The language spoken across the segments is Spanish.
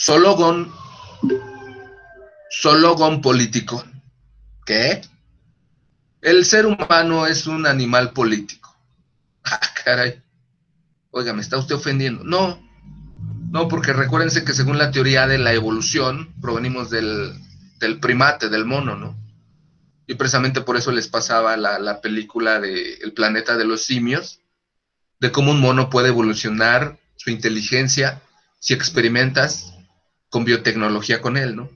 Sologón, Sologón político. ¿Qué? El ser humano es un animal político. Ah, caray. Oiga, ¿me está usted ofendiendo? No, no, porque recuérdense que según la teoría de la evolución, provenimos del primate, del mono, ¿no? Y precisamente por eso les pasaba la película de El planeta de los simios, de cómo un mono puede evolucionar su inteligencia si experimentas con biotecnología con él, ¿no?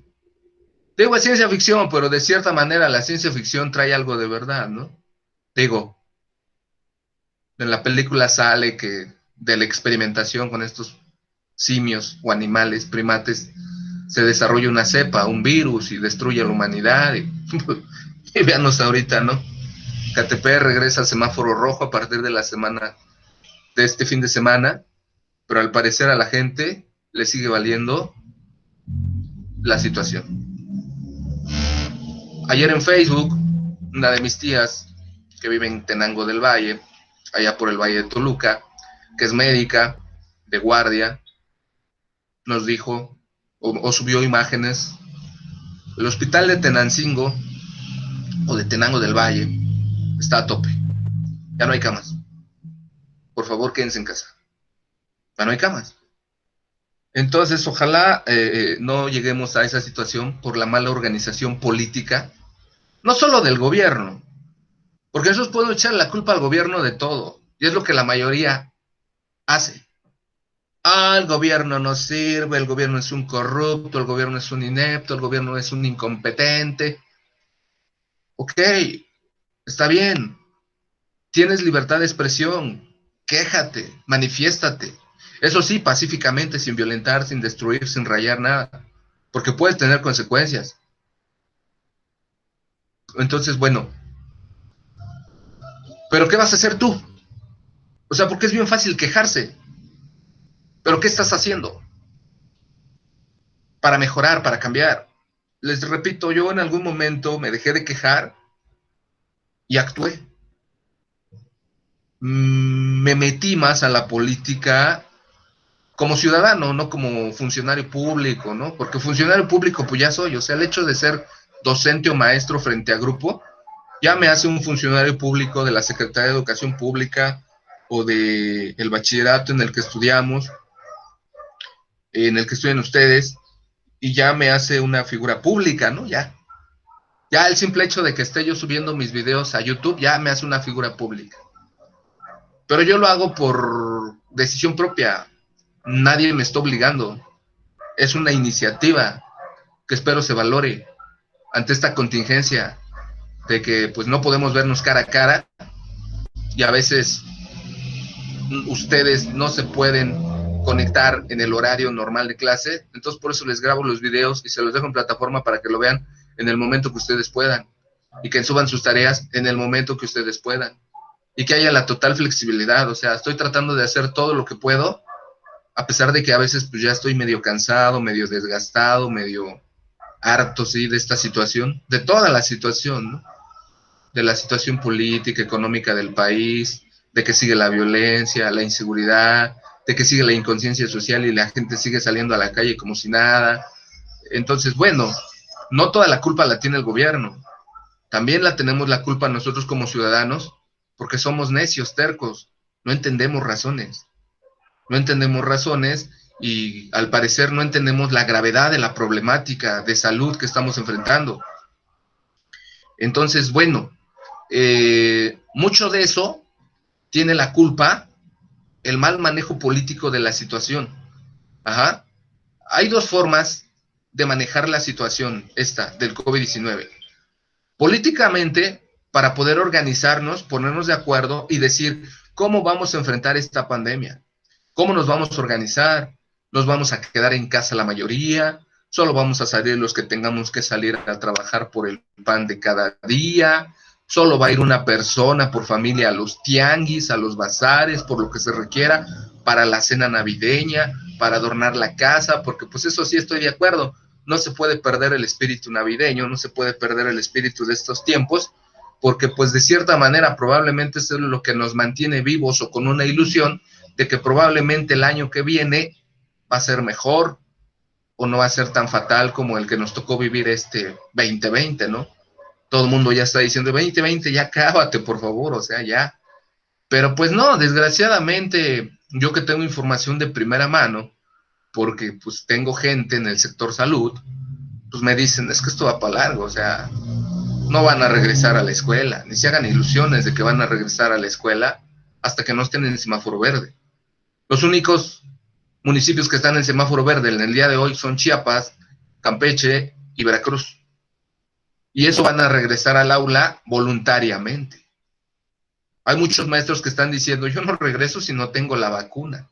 Digo, es ciencia ficción, pero de cierta manera la ciencia ficción trae algo de verdad, ¿no? Digo, en la película sale que de la experimentación con estos simios o animales, primates, se desarrolla una cepa, un virus y destruye a la humanidad. Y véanos ahorita, ¿no? KTP regresa al semáforo rojo a partir de la semana, de este fin de semana, pero al parecer a la gente le sigue valiendo la situación. Ayer en Facebook, una de mis tías, que vive en Tenango del Valle, allá por el Valle de Toluca, que es médica, de guardia, nos dijo, o subió imágenes, el hospital de Tenancingo, o de Tenango del Valle, está a tope. Ya no hay camas. Por favor, quédense en casa. Ya no hay camas. Entonces, ojalá no lleguemos a esa situación por la mala organización política, no solo del gobierno, porque eso puede echar la culpa al gobierno de todo, y es lo que la mayoría hace. Ah, el gobierno no sirve, el gobierno es un corrupto, el gobierno es un inepto, el gobierno es un incompetente. Ok, está bien, tienes libertad de expresión, quéjate, manifiéstate. Eso sí, pacíficamente, sin violentar, sin destruir, sin rayar nada, porque puedes tener consecuencias. Entonces, bueno, ¿pero qué vas a hacer tú? O sea, porque es bien fácil quejarse, pero ¿qué estás haciendo para mejorar, para cambiar? Les repito, yo en algún momento me dejé de quejar y actué. Me metí más a la política como ciudadano, no como funcionario público, ¿no? Porque funcionario público pues ya soy, o sea, el hecho de ser docente o maestro frente a grupo ya me hace un funcionario público de la Secretaría de Educación Pública o de el bachillerato en el que estudiamos, en el que estudian ustedes, y ya me hace una figura pública, ¿no? Ya el simple hecho de que esté yo subiendo mis videos a YouTube ya me hace una figura pública. Pero yo lo hago por decisión propia, nadie me está obligando, es una iniciativa que espero se valore ante esta contingencia de que pues no podemos vernos cara a cara y a veces ustedes no se pueden conectar en el horario normal de clase, entonces por eso les grabo los videos y se los dejo en plataforma para que lo vean en el momento que ustedes puedan y que suban sus tareas en el momento que ustedes puedan y que haya la total flexibilidad. O sea, estoy tratando de hacer todo lo que puedo, a pesar de que a veces pues ya estoy medio cansado, medio desgastado, medio harto, sí, de esta situación, de toda la situación, ¿no? De la situación política, económica del país, de que sigue la violencia, la inseguridad, de que sigue la inconsciencia social y la gente sigue saliendo a la calle como si nada. Entonces, bueno, no toda la culpa la tiene el gobierno, también la tenemos la culpa nosotros como ciudadanos, porque somos necios, tercos, no entendemos razones, no entendemos razones y al parecer no entendemos la gravedad de la problemática de salud que estamos enfrentando. Entonces, bueno, mucho de eso tiene la culpa el mal manejo político de la situación. Ajá. Hay dos formas de manejar la situación esta del COVID-19. Políticamente, para poder organizarnos, ponernos de acuerdo y decir cómo vamos a enfrentar esta pandemia, cómo nos vamos a organizar, nos vamos a quedar en casa la mayoría, solo vamos a salir los que tengamos que salir a trabajar por el pan de cada día, solo va a ir una persona por familia a los tianguis, a los bazares, por lo que se requiera, para la cena navideña, para adornar la casa, porque pues eso sí estoy de acuerdo, no se puede perder el espíritu navideño, no se puede perder el espíritu de estos tiempos, porque pues de cierta manera probablemente es lo que nos mantiene vivos o con una ilusión de que probablemente el año que viene va a ser mejor, o no va a ser tan fatal como el que nos tocó vivir este 2020, ¿no? Todo el mundo ya está diciendo 2020, ya cábate, por favor, o sea, ya. Pero pues no, desgraciadamente, yo que tengo información de primera mano, porque pues tengo gente en el sector salud, pues me dicen, es que esto va para largo, o sea, no van a regresar a la escuela, ni se hagan ilusiones de que van a regresar a la escuela hasta que no estén en el semáforo verde. Los únicos municipios que están en semáforo verde en el día de hoy son Chiapas, Campeche y Veracruz. Y eso van a regresar al aula voluntariamente. Hay muchos maestros que están diciendo, yo no regreso si no tengo la vacuna.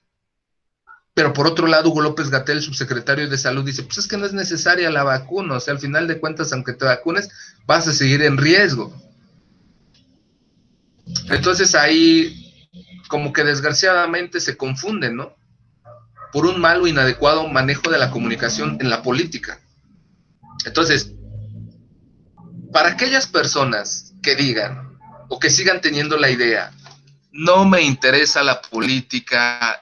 Pero por otro lado, Hugo López-Gatell, subsecretario de Salud, dice, pues es que no es necesaria la vacuna, o sea, al final de cuentas, aunque te vacunes, vas a seguir en riesgo. Entonces ahí, como que desgraciadamente se confunden, ¿no? Por un mal o inadecuado manejo de la comunicación en la política. Entonces, para aquellas personas que digan, o que sigan teniendo la idea, no me interesa la política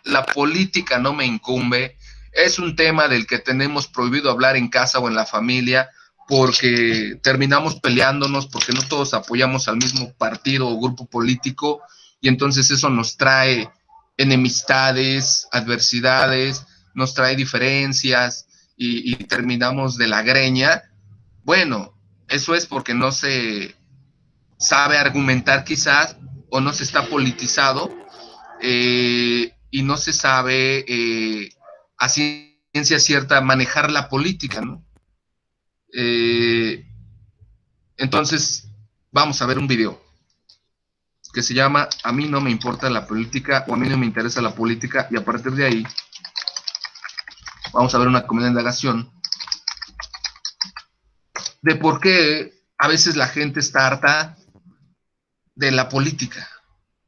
no me incumbe, es un tema del que tenemos prohibido hablar en casa o en la familia, porque terminamos peleándonos, porque no todos apoyamos al mismo partido o grupo político, y entonces eso nos trae enemistades, adversidades, nos trae diferencias, y terminamos de la greña. Bueno, eso es porque no se sabe argumentar quizás, o no se está politizado, y no se sabe a ciencia cierta manejar la política, ¿no? Entonces, vamos a ver un video que se llama A mí no me importa la política, o a mí no me interesa la política, y a partir de ahí vamos a ver una comida indagación de por qué a veces la gente está harta de la política.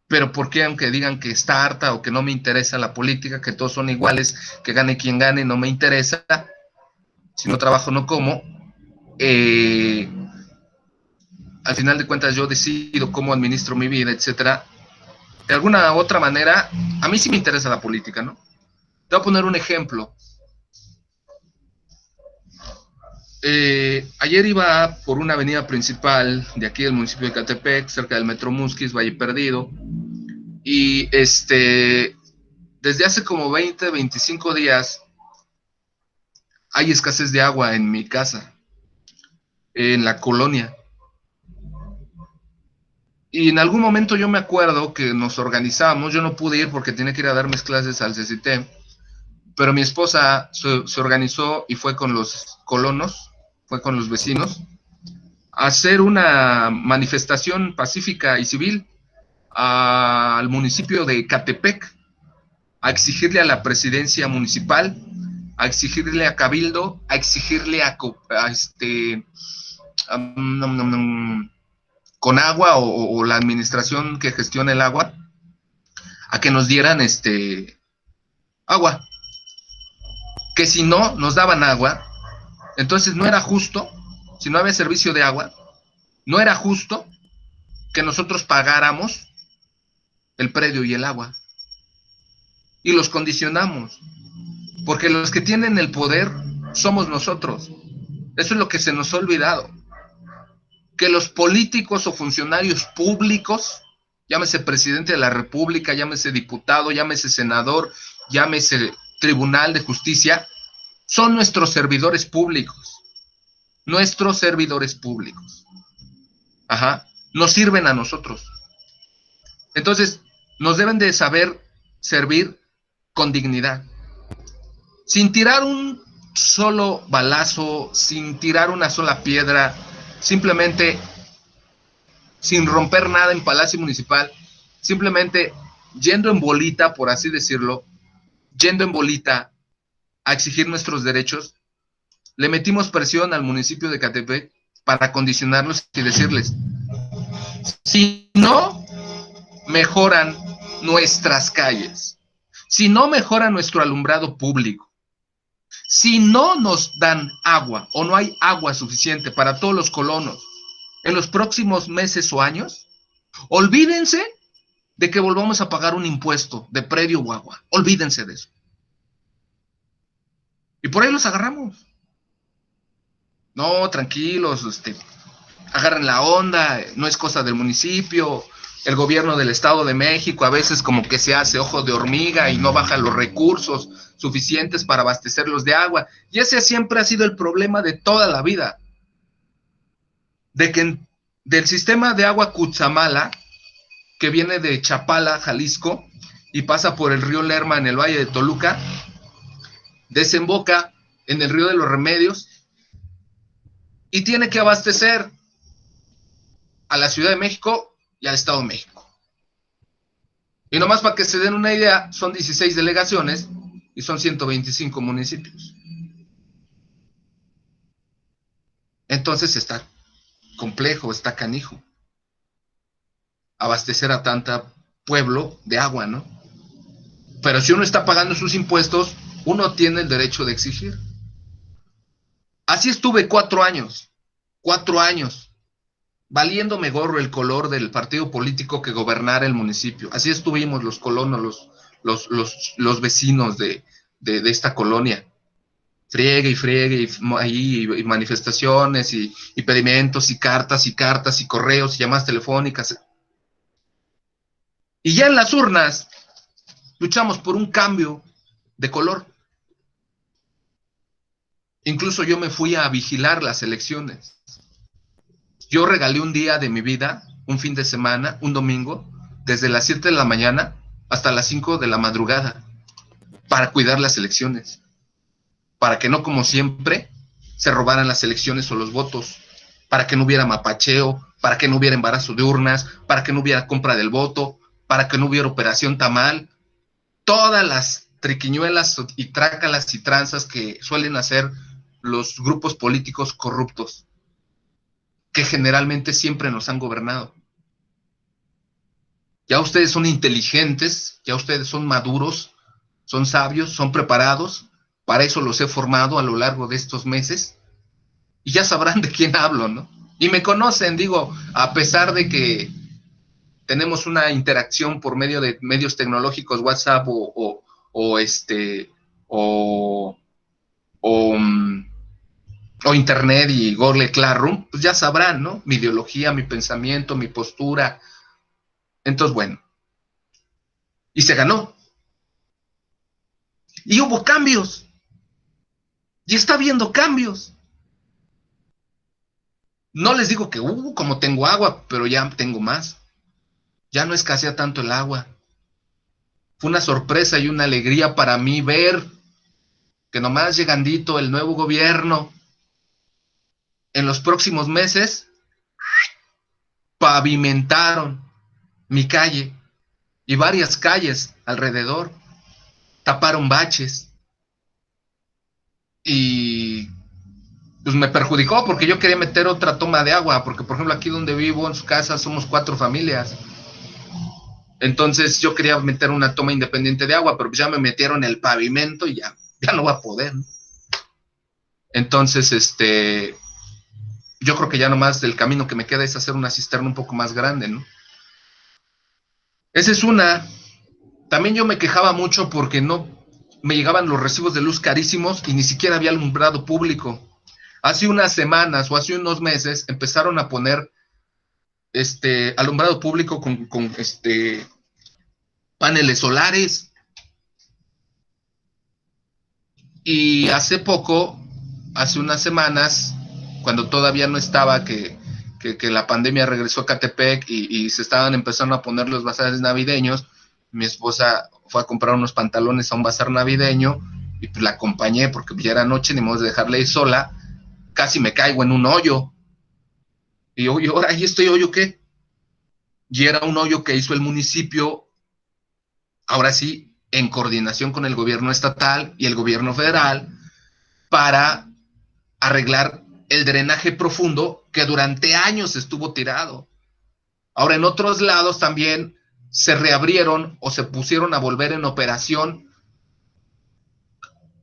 Pero ¿por qué, aunque digan que está harta o que no me interesa la política, que todos son iguales, que gane quien gane, no me interesa, si no trabajo no como, al final de cuentas yo decido cómo administro mi vida, etcétera? De alguna u otra manera, a mí sí me interesa la política, ¿no? Te voy a poner un ejemplo. Ayer iba por una avenida principal de aquí del municipio de Ecatepec, cerca del Metro Musquis, Valle Perdido, y desde hace como 20, 25 días hay escasez de agua en mi casa, en la colonia. Y en algún momento yo me acuerdo que nos organizamos, yo no pude ir porque tenía que ir a dar mis clases al CCT, pero mi esposa se organizó y fue con los colonos, fue con los vecinos, a hacer una manifestación pacífica y civil al municipio de Ecatepec, a exigirle a la presidencia municipal, a exigirle a Cabildo, a exigirle a con agua o la administración que gestiona el agua, a que nos dieran agua. Que si no nos daban agua, entonces no era justo, si no había servicio de agua, no era justo que nosotros pagáramos el predio y el agua. Y los condicionamos, porque los que tienen el poder somos nosotros. Eso es lo que se nos ha olvidado. Que los políticos o funcionarios públicos, llámese presidente de la República, llámese diputado, llámese senador, llámese Tribunal de Justicia, son nuestros servidores públicos. Nuestros servidores públicos. Ajá. Nos sirven a nosotros. Entonces, nos deben de saber servir con dignidad. Sin tirar un solo balazo, sin tirar una sola piedra, simplemente sin romper nada en Palacio Municipal, simplemente yendo en bolita, por así decirlo, yendo en bolita a exigir nuestros derechos, le metimos presión al municipio de Ecatepec para condicionarlos y decirles, si no mejoran nuestras calles, si no mejora nuestro alumbrado público, si no nos dan agua o no hay agua suficiente para todos los colonos en los próximos meses o años, olvídense de que volvamos a pagar un impuesto de predio o agua. Olvídense de eso. Y por ahí los agarramos. No, tranquilos, agarren la onda, no es cosa del municipio. El gobierno del Estado de México a veces como que se hace ojo de hormiga y no baja los recursos suficientes para abastecerlos de agua. Y ese siempre ha sido el problema de toda la vida. De que del sistema de agua Cutzamala, que viene de Chapala, Jalisco, y pasa por el río Lerma en el Valle de Toluca, desemboca en el río de los Remedios y tiene que abastecer a la Ciudad de México y al Estado de México. Y nomás para que se den una idea, son 16 delegaciones y son 125 municipios. Entonces está complejo, está canijo abastecer a tanta pueblo de agua, ¿no? Pero si uno está pagando sus impuestos, uno tiene el derecho de exigir. Así estuve 4 años, valiéndome gorro el color del partido político que gobernara el municipio. Así estuvimos los colonos, los vecinos de esta colonia. Friegue y manifestaciones y pedimentos y cartas y correos y llamadas telefónicas. Y ya en las urnas luchamos por un cambio de color. Incluso yo me fui a vigilar las elecciones. Yo regalé un día de mi vida, un fin de semana, un domingo, desde las 7 de la mañana hasta las 5 de la madrugada, para cuidar las elecciones, para que no, como siempre, se robaran las elecciones o los votos, para que no hubiera mapacheo, para que no hubiera embarazo de urnas, para que no hubiera compra del voto, para que no hubiera operación tamal, todas las triquiñuelas y trácalas y tranzas que suelen hacer los grupos políticos corruptos, que generalmente siempre nos han gobernado. Ya ustedes son inteligentes, ya ustedes son maduros, son sabios, son preparados, para eso los he formado a lo largo de estos meses, y ya sabrán de quién hablo, ¿no? Y me conocen, digo, a pesar de que tenemos una interacción por medio de medios tecnológicos, WhatsApp o o, o Internet y Google Classroom, pues ya sabrán, ¿no? Mi ideología, mi pensamiento, mi postura. Entonces, bueno, y se ganó. Y hubo cambios. Y está habiendo cambios. No les digo que como tengo agua, pero ya tengo más. Ya no escasea tanto el agua. Fue una sorpresa y una alegría para mí ver que nomás llegandito el nuevo gobierno, en los próximos meses, pavimentaron mi calle y varias calles alrededor, taparon baches y pues me perjudicó porque yo quería meter otra toma de agua, porque por ejemplo aquí donde vivo, en su casa, somos 4 familias. Entonces yo quería meter una toma independiente de agua, pero ya me metieron el pavimento y ya no va a poder, ¿no? Entonces, yo creo que ya nomás el camino que me queda es hacer una cisterna un poco más grande, ¿no? Esa es una. También yo me quejaba mucho porque no me llegaban los recibos de luz carísimos y ni siquiera había alumbrado público. Hace unas semanas o hace unos meses empezaron a poner alumbrado público con paneles solares. Y hace poco, hace unas semanas, cuando todavía no estaba que la pandemia regresó a Catepec y se estaban empezando a poner los bazares navideños, mi esposa fue a comprar unos pantalones a un bazar navideño y pues la acompañé porque ya era noche, ni modo de dejarla ir sola, casi me caigo en un hoyo. Y yo, ahora, ¿y este hoyo qué? Y era un hoyo que hizo el municipio, ahora sí, en coordinación con el gobierno estatal y el gobierno federal, para arreglar el drenaje profundo que durante años estuvo tirado. Ahora, en otros lados también se reabrieron o se pusieron a volver en operación,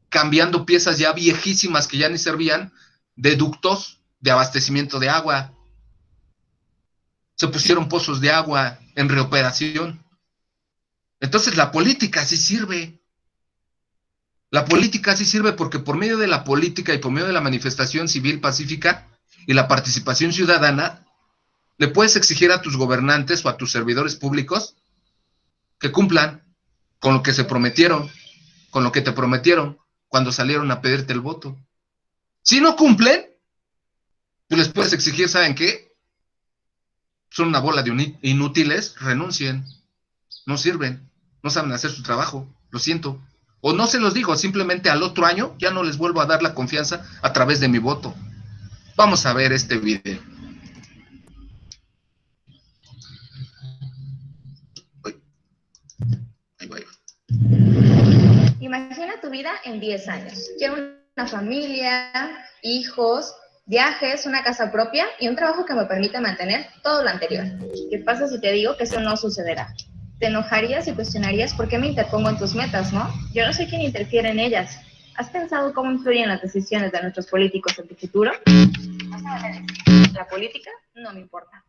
cambiando piezas ya viejísimas que ya ni servían, de ductos de abastecimiento de agua. Se pusieron pozos de agua en reoperación. Entonces la política sí sirve. La política sí sirve porque por medio de la política y por medio de la manifestación civil pacífica y la participación ciudadana, le puedes exigir a tus gobernantes o a tus servidores públicos que cumplan con lo que se prometieron, con lo que te prometieron cuando salieron a pedirte el voto. Si no cumplen, tú les puedes exigir, ¿saben qué? Son una bola de inútiles, renuncien, no sirven, no saben hacer su trabajo, lo siento. O no se los digo, simplemente al otro año ya no les vuelvo a dar la confianza a través de mi voto. Vamos a ver este video. Ahí va. Imagina tu vida en 10 años. Quiero una familia, hijos, viajes, una casa propia y un trabajo que me permita mantener todo lo anterior. ¿Qué pasa si te digo que eso no sucederá? Te enojarías y cuestionarías por qué me interpongo en tus metas, ¿no? Yo no soy quien interfiere en ellas. ¿Has pensado cómo influyen las decisiones de nuestros políticos en tu futuro? No se van a decir. La política no me importa.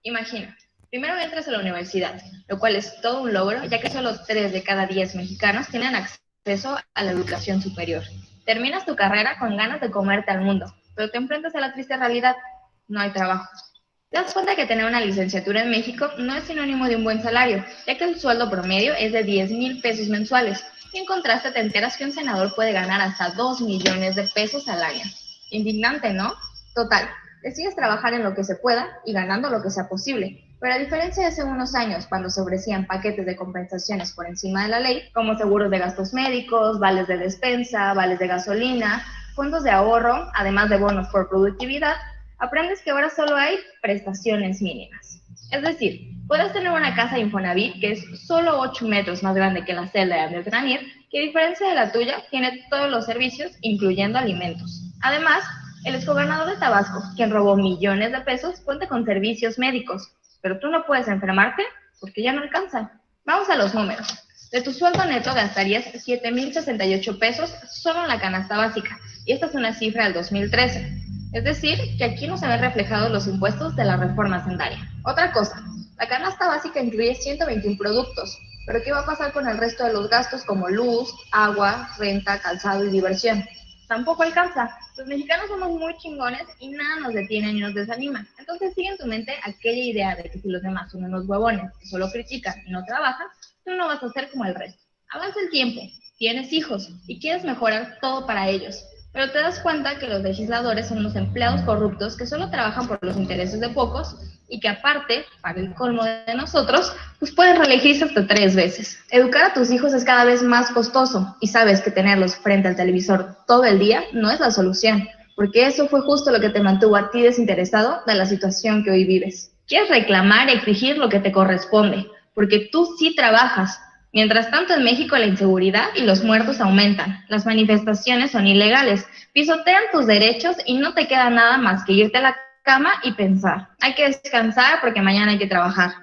Imagina. Primero entras a la universidad, lo cual es todo un logro, ya que solo 3 de cada 10 mexicanos tienen acceso a la educación superior. Terminas tu carrera con ganas de comerte al mundo, pero te enfrentas a la triste realidad: no hay trabajo. Te das cuenta que tener una licenciatura en México no es sinónimo de un buen salario, ya que el sueldo promedio es de 10,000 pesos mensuales, y en contraste te enteras que un senador puede ganar hasta 2 millones de pesos al año. Indignante, ¿no? Total, decides trabajar en lo que se pueda y ganando lo que sea posible. Pero a diferencia de hace unos años, cuando se ofrecían paquetes de compensaciones por encima de la ley, como seguros de gastos médicos, vales de despensa, vales de gasolina, fondos de ahorro, además de bonos por productividad, aprendes que ahora solo hay prestaciones mínimas. Es decir, puedes tener una casa de Infonavit que es solo 8 metros más grande que la celda de Andrés Granier, que a diferencia de la tuya, tiene todos los servicios, incluyendo alimentos. Además, el exgobernador de Tabasco, quien robó millones de pesos, cuenta con servicios médicos, pero tú no puedes enfermarte porque ya no alcanza. Vamos a los números. De tu sueldo neto gastarías 7,068 pesos solo en la canasta básica, y esta es una cifra del 2013. Es decir, que aquí no se ven reflejados los impuestos de la reforma hacendaria. Otra cosa, la canasta básica incluye 121 productos, pero ¿qué va a pasar con el resto de los gastos como luz, agua, renta, calzado y diversión? Tampoco alcanza. Los mexicanos somos muy chingones y nada nos detiene ni nos desanima. Entonces sigue en tu mente aquella idea de que si los demás son unos huevones que solo critican y no trabajan, tú no vas a ser como el resto. Avanza el tiempo, tienes hijos y quieres mejorar todo para ellos, pero te das cuenta que los legisladores son unos empleados corruptos que solo trabajan por los intereses de pocos y que aparte, para el colmo de nosotros, pues pueden reelegirse hasta 3 veces. Educar a tus hijos es cada vez más costoso y sabes que tenerlos frente al televisor todo el día no es la solución, porque eso fue justo lo que te mantuvo a ti desinteresado de la situación que hoy vives. Quieres reclamar y exigir lo que te corresponde, porque tú sí trabajas. Mientras tanto, en México la inseguridad y los muertos aumentan, las manifestaciones son ilegales, pisotean tus derechos y no te queda nada más que irte a la cama y pensar. Hay que descansar porque mañana hay que trabajar.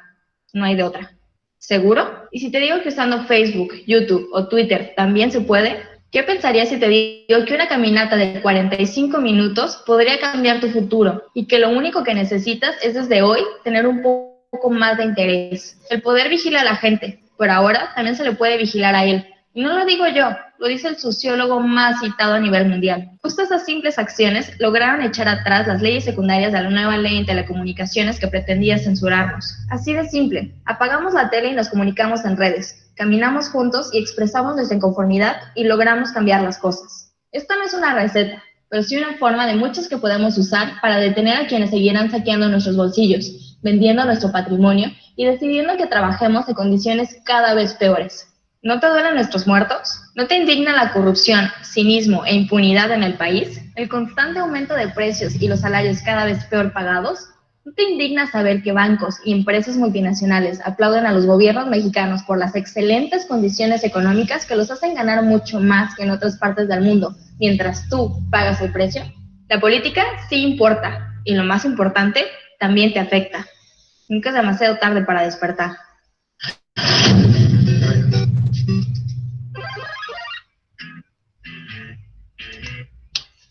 No hay de otra. ¿Seguro? Y si te digo que usando Facebook, YouTube o Twitter también se puede, ¿qué pensarías si te digo que una caminata de 45 minutos podría cambiar tu futuro y que lo único que necesitas es desde hoy tener un poco más de interés? El poder vigilar a la gente, pero ahora también se le puede vigilar a él. Y no lo digo yo, lo dice el sociólogo más citado a nivel mundial. Justo esas simples acciones lograron echar atrás las leyes secundarias de la nueva ley en telecomunicaciones que pretendía censurarnos. Así de simple, apagamos la tele y nos comunicamos en redes, caminamos juntos y expresamos nuestra inconformidad y logramos cambiar las cosas. Esto no es una receta, pero sí una forma de muchas que podemos usar para detener a quienes seguirán saqueando nuestros bolsillos, vendiendo nuestro patrimonio y decidiendo que trabajemos en condiciones cada vez peores. ¿No te duelen nuestros muertos? ¿No te indigna la corrupción, cinismo e impunidad en el país? ¿El constante aumento de precios y los salarios cada vez peor pagados? ¿No te indigna saber que bancos y empresas multinacionales aplauden a los gobiernos mexicanos por las excelentes condiciones económicas que los hacen ganar mucho más que en otras partes del mundo, mientras tú pagas el precio? La política sí importa, y lo más importante, también te afecta. Nunca es demasiado tarde para despertar.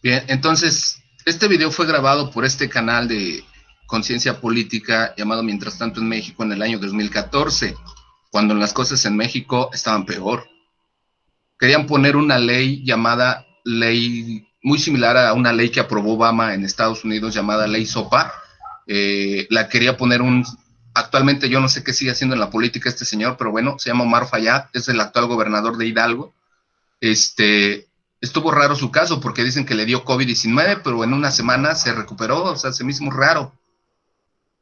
Bien, entonces, este video fue grabado por este canal de conciencia política llamado Mientras tanto en México en el año 2014, cuando las cosas en México estaban peor. Querían poner una ley llamada ley, muy similar a una ley que aprobó Obama en Estados Unidos llamada ley SOPA. La quería poner actualmente yo no sé qué sigue haciendo en la política este señor, pero bueno, se llama Omar Fayad, es el actual gobernador de Hidalgo. Estuvo raro su caso porque dicen que le dio COVID-19, pero en una semana se recuperó, o sea, se me hizo muy raro.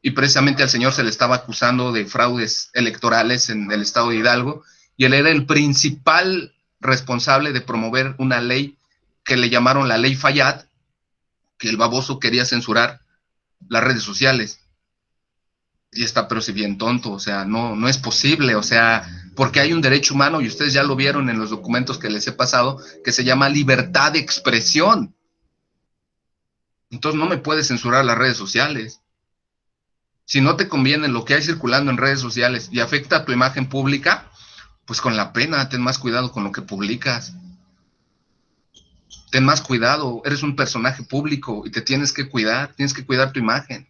Y precisamente al señor se le estaba acusando de fraudes electorales en el estado de Hidalgo, y él era el principal responsable de promover una ley que le llamaron la ley Fayad, que el baboso quería censurar las redes sociales. Y está, pero si bien tonto, o sea, no es posible, o sea, porque hay un derecho humano, y ustedes ya lo vieron en los documentos que les he pasado, que se llama libertad de expresión. Entonces no me puedes censurar las redes sociales. Si no te conviene lo que hay circulando en redes sociales y afecta a tu imagen pública, pues con la pena, ten más cuidado con lo que publicas. Ten más cuidado, eres un personaje público y te tienes que cuidar tu imagen.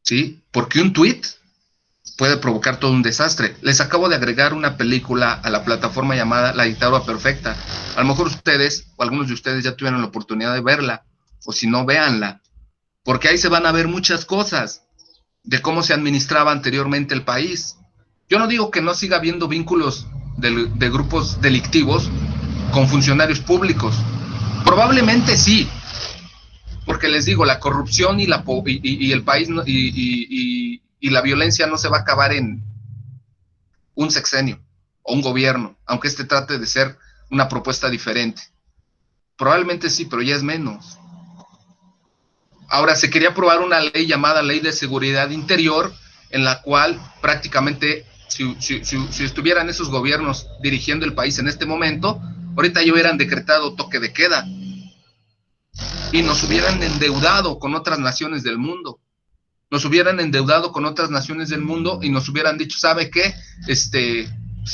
¿Sí? Porque un tweet puede provocar todo un desastre. Les acabo de agregar una película a la plataforma llamada La Dictadura Perfecta. A lo mejor ustedes, o algunos de ustedes ya tuvieron la oportunidad de verla, o si no, véanla, porque ahí se van a ver muchas cosas de cómo se administraba anteriormente el país. Yo no digo que no siga habiendo vínculos de grupos delictivos con funcionarios públicos. Probablemente sí, porque les digo, la corrupción y el país y la violencia no se va a acabar en un sexenio o un gobierno, aunque este trate de ser una propuesta diferente. Probablemente sí, pero ya es menos. Ahora, se quería aprobar una ley llamada Ley de Seguridad Interior, en la cual prácticamente, si estuvieran esos gobiernos dirigiendo el país en este momento, ahorita ya hubieran decretado toque de queda y nos hubieran endeudado con otras naciones del mundo. Nos hubieran endeudado con otras naciones del mundo y nos hubieran dicho, ¿sabe qué? Pues,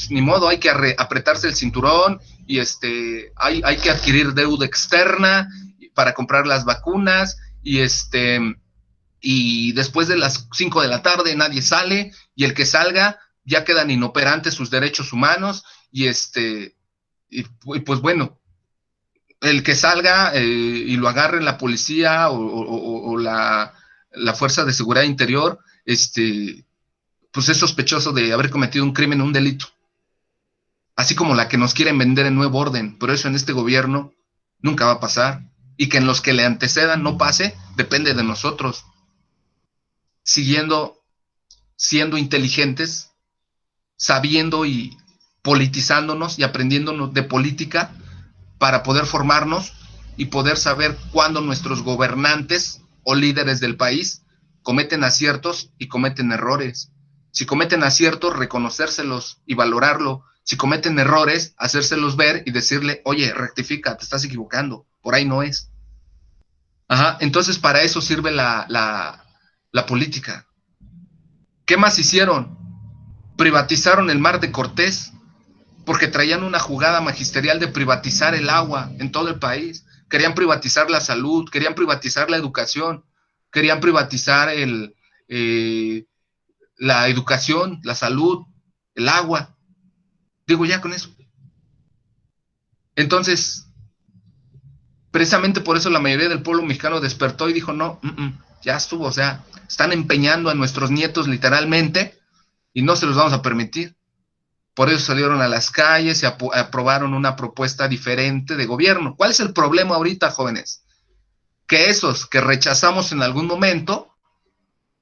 ni modo, hay que apretarse el cinturón y hay que adquirir deuda externa para comprar las vacunas y después de las 5 de la tarde nadie sale, y el que salga ya quedan inoperantes sus derechos humanos, y pues bueno, el que salga y lo agarre la policía o la Fuerza de Seguridad Interior, pues es sospechoso de haber cometido un crimen, un delito. Así como la que nos quieren vender en Nuevo Orden, pero eso en este gobierno nunca va a pasar. Y que en los que le antecedan no pase, depende de nosotros. Siendo inteligentes, sabiendo y politizándonos y aprendiéndonos de política para poder formarnos y poder saber cuándo nuestros gobernantes o líderes del país cometen aciertos y cometen errores. Si cometen aciertos, reconocérselos y valorarlo. Si cometen errores, hacérselos ver y decirle, oye, rectifica, te estás equivocando, por ahí no es. Ajá, entonces para eso sirve la política. ¿Qué más hicieron? Privatizaron el Mar de Cortés, porque traían una jugada magisterial de privatizar el agua en todo el país. Querían privatizar la salud, querían privatizar la educación, querían privatizar la educación, la salud, el agua. Digo, ya con eso. Entonces, precisamente por eso la mayoría del pueblo mexicano despertó y dijo, no, ya estuvo, o sea, están empeñando a nuestros nietos literalmente y no se los vamos a permitir. Por eso salieron a las calles y aprobaron una propuesta diferente de gobierno. ¿Cuál es el problema ahorita, jóvenes? Que esos que rechazamos en algún momento,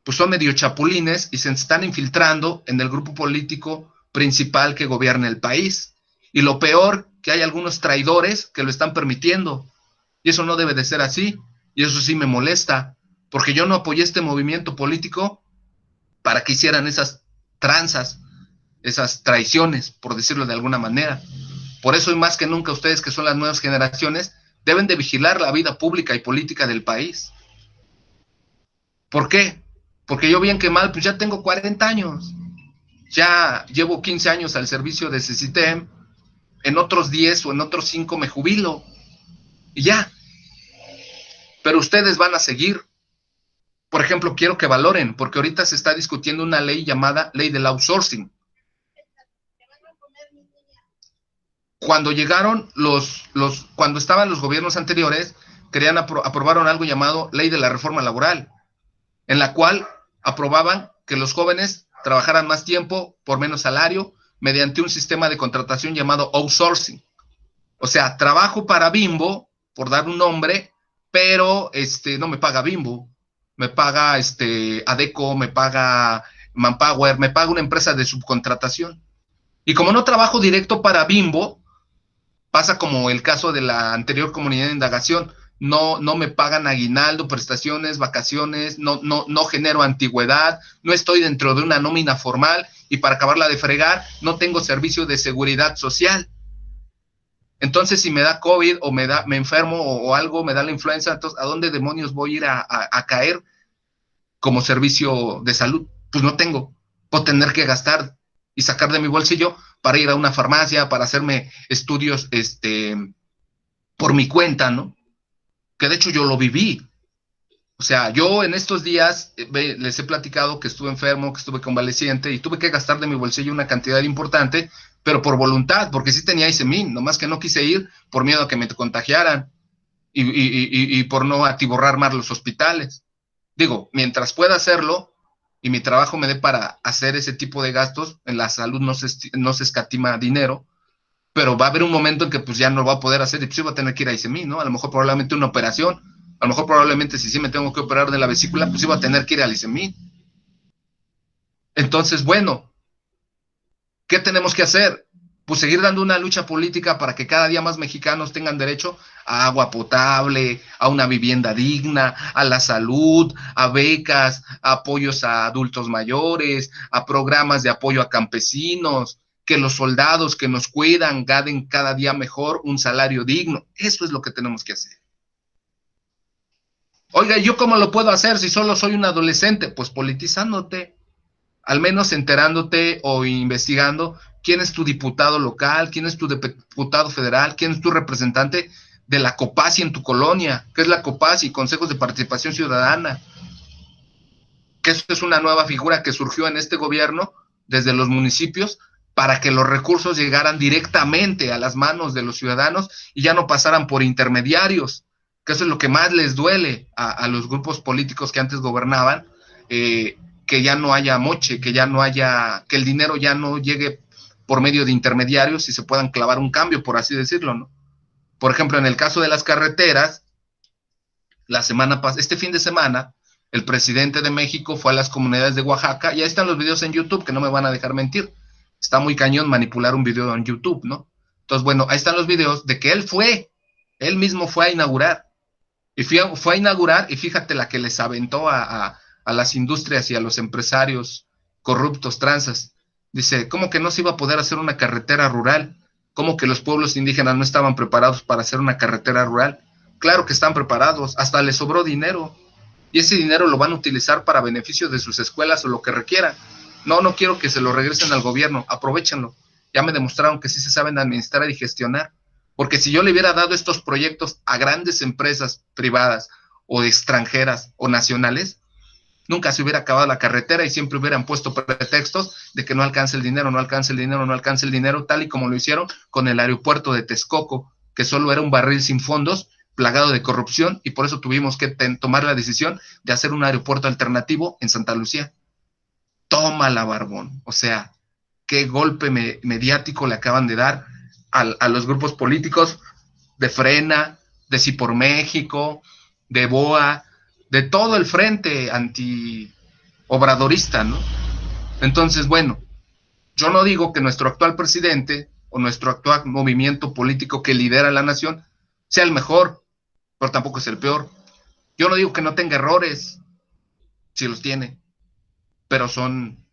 pues son medio chapulines y se están infiltrando en el grupo político principal que gobierna el país. Y lo peor, que hay algunos traidores que lo están permitiendo. Y eso no debe de ser así. Y eso sí me molesta, porque yo no apoyé este movimiento político para que hicieran esas tranzas, esas traiciones, por decirlo de alguna manera. Por eso, y más que nunca, ustedes que son las nuevas generaciones, deben de vigilar la vida pública y política del país. ¿Por qué? Porque yo bien que mal, pues ya tengo 40 años. Ya llevo 15 años al servicio de CECITEM, en otros 10 o en otros 5 me jubilo. Y ya. Pero ustedes van a seguir. Por ejemplo, quiero que valoren, porque ahorita se está discutiendo una ley llamada Ley del Outsourcing. cuando llegaron cuando estaban los gobiernos anteriores, aprobaron algo llamado Ley de la Reforma Laboral, en la cual aprobaban que los jóvenes trabajaran más tiempo por menos salario mediante un sistema de contratación llamado outsourcing. O sea, trabajo para Bimbo, por dar un nombre, pero no me paga Bimbo, me paga Adecco, me paga Manpower, me paga una empresa de subcontratación. Y como no trabajo directo para Bimbo, pasa como el caso de la anterior comunidad de indagación, no me pagan aguinaldo, prestaciones, vacaciones, no genero antigüedad, no estoy dentro de una nómina formal y para acabarla de fregar, no tengo servicio de seguridad social. Entonces, si me da COVID o me enfermo o algo, me da la influenza, entonces, ¿a dónde demonios voy a ir a caer como servicio de salud? Pues no tengo. Puedo tener que gastar y sacar de mi bolsillo para ir a una farmacia, para hacerme estudios por mi cuenta, ¿no? Que de hecho yo lo viví. O sea, yo en estos días les he platicado que estuve enfermo, que estuve convaleciente y tuve que gastar de mi bolsillo una cantidad importante, pero por voluntad, porque sí tenía ISEMIN, nomás que no quise ir por miedo a que me contagiaran y por no atiborrar más los hospitales. Digo, mientras pueda hacerlo y mi trabajo me dé para hacer ese tipo de gastos, en la salud no se escatima dinero, pero va a haber un momento en que pues ya no lo va a poder hacer y pues iba a tener que ir a ISEMIN, ¿no? A lo mejor probablemente una operación, a lo mejor probablemente si sí me tengo que operar de la vesícula, pues iba a tener que ir al ISEMIN. Entonces, bueno, ¿qué tenemos que hacer? Pues seguir dando una lucha política para que cada día más mexicanos tengan derecho a agua potable, a una vivienda digna, a la salud, a becas, a apoyos a adultos mayores, a programas de apoyo a campesinos, que los soldados que nos cuidan ganen cada día mejor un salario digno. Eso es lo que tenemos que hacer. Oiga, ¿yo cómo lo puedo hacer si solo soy un adolescente? Pues politizándote, al menos enterándote o investigando quién es tu diputado local, quién es tu diputado federal, quién es tu representante de la COPACI en tu colonia. ¿Qué es la COPACI? Consejos de Participación Ciudadana. Que esto es una nueva figura que surgió en este gobierno desde los municipios para que los recursos llegaran directamente a las manos de los ciudadanos y ya no pasaran por intermediarios, que eso es lo que más les duele a los grupos políticos que antes gobernaban, que ya no haya moche, que el dinero ya no llegue por medio de intermediarios y se puedan clavar un cambio, por así decirlo, ¿no? Por ejemplo, en el caso de las carreteras, este fin de semana, el presidente de México fue a las comunidades de Oaxaca, y ahí están los videos en YouTube, que no me van a dejar mentir. Está muy cañón manipular un video en YouTube, ¿no? Entonces, bueno, ahí están los videos de que él mismo fue a inaugurar. Y fue a inaugurar, y fíjate la que les aventó a las industrias y a los empresarios corruptos, tranzas. Dice, ¿cómo que no se iba a poder hacer una carretera rural? ¿Cómo que los pueblos indígenas no estaban preparados para hacer una carretera rural? Claro que están preparados, hasta les sobró dinero. Y ese dinero lo van a utilizar para beneficio de sus escuelas o lo que requieran. No quiero que se lo regresen al gobierno, aprovéchenlo. Ya me demostraron que sí se saben administrar y gestionar. Porque si yo le hubiera dado estos proyectos a grandes empresas privadas o extranjeras o nacionales, nunca se hubiera acabado la carretera y siempre hubieran puesto pretextos de que no alcanza el dinero, tal y como lo hicieron con el aeropuerto de Texcoco, que solo era un barril sin fondos, plagado de corrupción, y por eso tuvimos que tomar la decisión de hacer un aeropuerto alternativo en Santa Lucía. Tómala, barbón. O sea, qué golpe mediático le acaban de dar a los grupos políticos de Frena, de Sí por México, de BOA, de todo el frente anti-obradorista, ¿no? Entonces, bueno, yo no digo que nuestro actual presidente o nuestro actual movimiento político que lidera la nación sea el mejor, pero tampoco es el peor. Yo no digo que no tenga errores, sí los tiene, pero son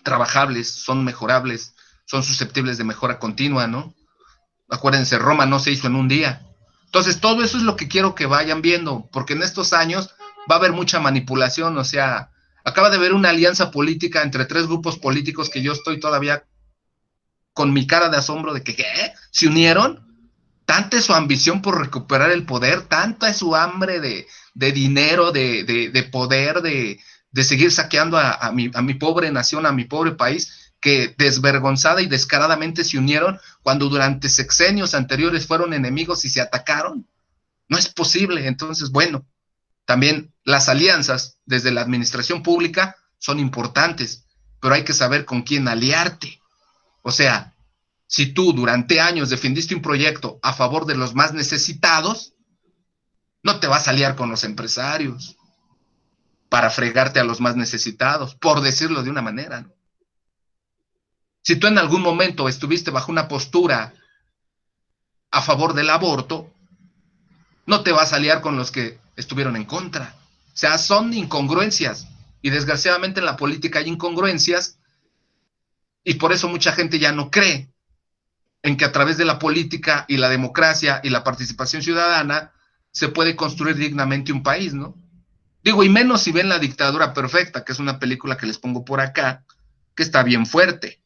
trabajables, son mejorables, son susceptibles de mejora continua, ¿no? Acuérdense, Roma no se hizo en un día. Entonces, todo eso es lo que quiero que vayan viendo, porque en estos años va a haber mucha manipulación. O sea, acaba de haber una alianza política entre 3 grupos políticos que yo estoy todavía con mi cara de asombro de que, ¿qué? ¿Se unieron? Tanta es su ambición por recuperar el poder, tanta es su hambre de dinero, de poder, de seguir saqueando a mi pobre nación, a mi pobre país, que desvergonzada y descaradamente se unieron cuando durante sexenios anteriores fueron enemigos y se atacaron. No es posible. Entonces, bueno, también las alianzas desde la administración pública son importantes, pero hay que saber con quién aliarte. O sea, si tú durante años defendiste un proyecto a favor de los más necesitados, no te vas a aliar con los empresarios para fregarte a los más necesitados, por decirlo de una manera, ¿no? Si tú en algún momento estuviste bajo una postura a favor del aborto, no te vas a aliar con los que estuvieron en contra. O sea, son incongruencias. Y desgraciadamente en la política hay incongruencias, y por eso mucha gente ya no cree en que a través de la política y la democracia y la participación ciudadana se puede construir dignamente un país, ¿no? Digo, y menos si ven La Dictadura Perfecta, que es una película que les pongo por acá, que está bien fuerte.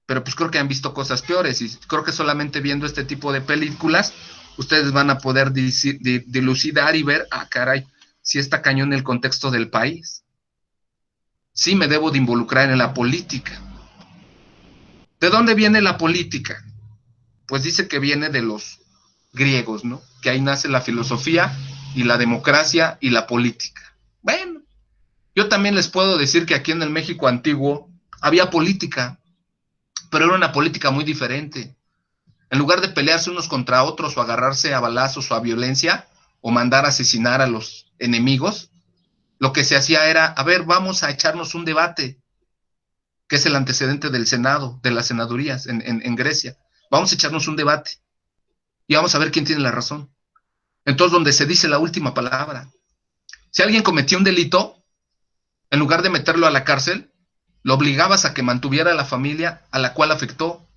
Pero pues creo que han visto cosas peores, y creo que solamente viendo este tipo de películas ustedes van a poder dilucidar y ver, caray, si está cañón el contexto del país. Sí me debo de involucrar en la política. ¿De dónde viene la política? Pues dice que viene de los griegos, ¿no? Que ahí nace la filosofía y la democracia y la política. Bueno, yo también les puedo decir que aquí en el México antiguo había política, pero era una política muy diferente. En lugar de pelearse unos contra otros o agarrarse a balazos o a violencia o mandar a asesinar a los enemigos, lo que se hacía era, a ver, vamos a echarnos un debate, que es el antecedente del Senado, de las senadurías en Grecia. Vamos a echarnos un debate y vamos a ver quién tiene la razón. Entonces, donde se dice la última palabra. Si alguien cometía un delito, en lugar de meterlo a la cárcel, lo obligabas a que mantuviera a la familia a la cual afectó,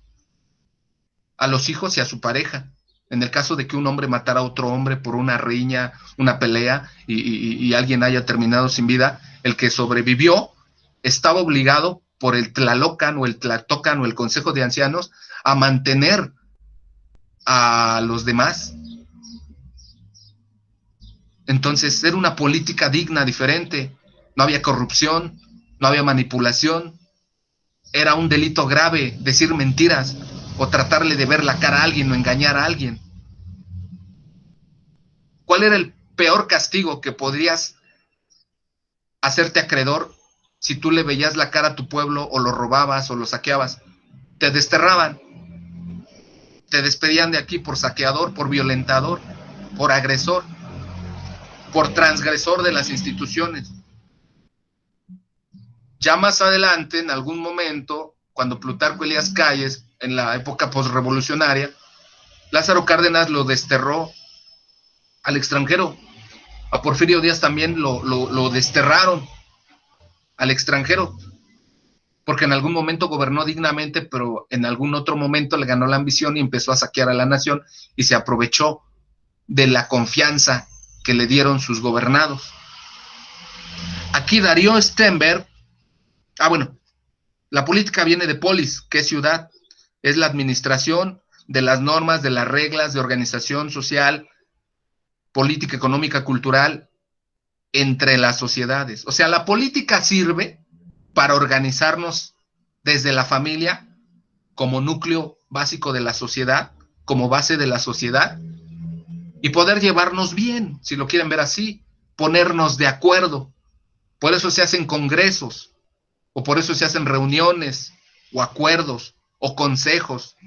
a los hijos y a su pareja. En el caso de que un hombre matara a otro hombre por una riña, una pelea, y alguien haya terminado sin vida, el que sobrevivió estaba obligado por el Tlalocan o el Tlatocan o el Consejo de Ancianos a mantener a los demás. Entonces era una política digna, diferente. No había corrupción, no había manipulación. Era un delito grave decir mentiras o tratarle de ver la cara a alguien o engañar a alguien. ¿Cuál era el peor castigo que podrías hacerte acreedor si tú le veías la cara a tu pueblo o lo robabas o lo saqueabas? Te desterraban, te despedían de aquí por saqueador, por violentador, por agresor, por transgresor de las instituciones. Ya más adelante, en algún momento, cuando Plutarco Elías Calles, en la época posrevolucionaria, Lázaro Cárdenas lo desterró al extranjero. A Porfirio Díaz también lo desterraron al extranjero, porque en algún momento gobernó dignamente, pero en algún otro momento le ganó la ambición y empezó a saquear a la nación y se aprovechó de la confianza que le dieron sus gobernados. Aquí Darío Stenberg, bueno, la política viene de polis, que es ciudad, es la administración de las normas, de las reglas de organización social, política, económica, cultural, entre las sociedades. O sea, la política sirve para organizarnos desde la familia como núcleo básico de la sociedad, como base de la sociedad, y poder llevarnos bien, si lo quieren ver así, ponernos de acuerdo. Por eso se hacen congresos, o por eso se hacen reuniones, o acuerdos, o consejos,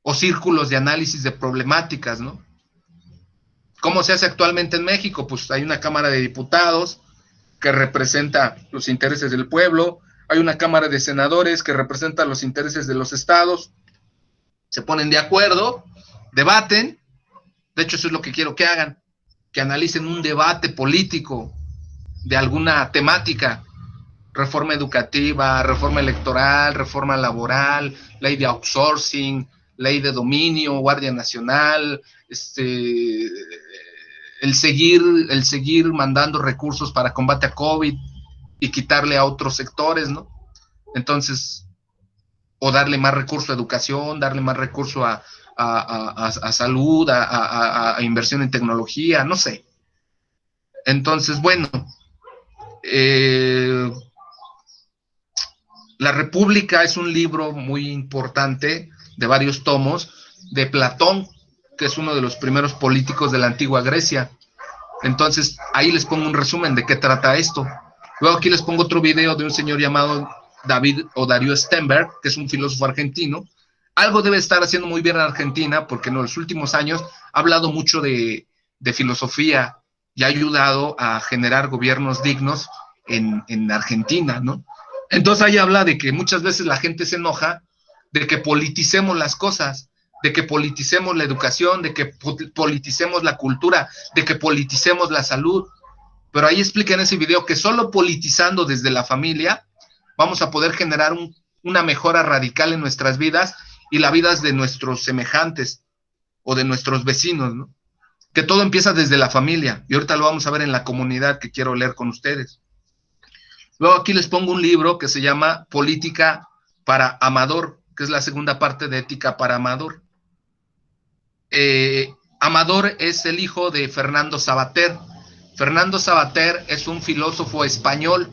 o círculos de análisis de problemáticas, ¿no? ¿Cómo se hace actualmente en México? Pues hay una Cámara de Diputados que representa los intereses del pueblo, hay una Cámara de Senadores que representa los intereses de los estados, se ponen de acuerdo, debaten. De hecho, eso es lo que quiero que hagan, que analicen un debate político de alguna temática, reforma educativa, reforma electoral, reforma laboral, ley de outsourcing, ley de dominio, Guardia Nacional, el seguir mandando recursos para combate a COVID y quitarle a otros sectores, ¿no? Entonces, o darle más recurso a educación, darle más recurso a salud, a inversión en tecnología, no sé. Entonces, bueno, La República es un libro muy importante de varios tomos de Platón, que es uno de los primeros políticos de la antigua Grecia. Entonces, ahí les pongo un resumen de qué trata esto. Luego aquí les pongo otro video de un señor llamado David o Darío Stenberg, que es un filósofo argentino. Algo debe estar haciendo muy bien en Argentina, porque en los últimos años ha hablado mucho de filosofía y ha ayudado a generar gobiernos dignos en Argentina, ¿no? Entonces ahí habla de que muchas veces la gente se enoja de que politicemos las cosas, de que politicemos la educación, de que politicemos la cultura, de que politicemos la salud. Pero ahí explica en ese video que solo politizando desde la familia vamos a poder generar una mejora radical en nuestras vidas y las vidas de nuestros semejantes o de nuestros vecinos, ¿no? Que todo empieza desde la familia, y ahorita lo vamos a ver en la comunidad que quiero leer con ustedes. Luego aquí les pongo un libro que se llama Política para Amador, que es la segunda parte de Ética para Amador. Amador es el hijo de Fernando Savater. Fernando Savater es un filósofo español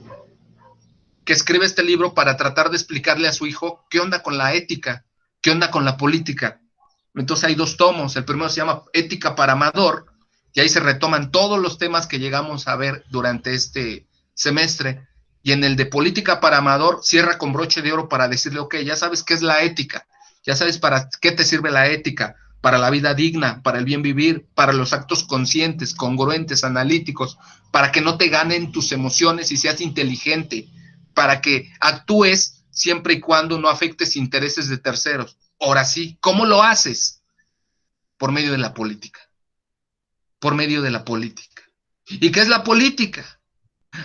que escribe este libro para tratar de explicarle a su hijo qué onda con la ética, qué onda con la política. Entonces hay 2 tomos. El primero se llama Ética para Amador, y ahí se retoman todos los temas que llegamos a ver durante este semestre. Y en el de Política para Amador cierra con broche de oro para decirle, ok, ya sabes qué es la ética, ya sabes para qué te sirve la ética, para la vida digna, para el bien vivir, para los actos conscientes, congruentes, analíticos, para que no te ganen tus emociones y seas inteligente, para que actúes siempre y cuando no afectes intereses de terceros. Ahora sí, ¿cómo lo haces? Por medio de la política. Por medio de la política. ¿Y qué es la política?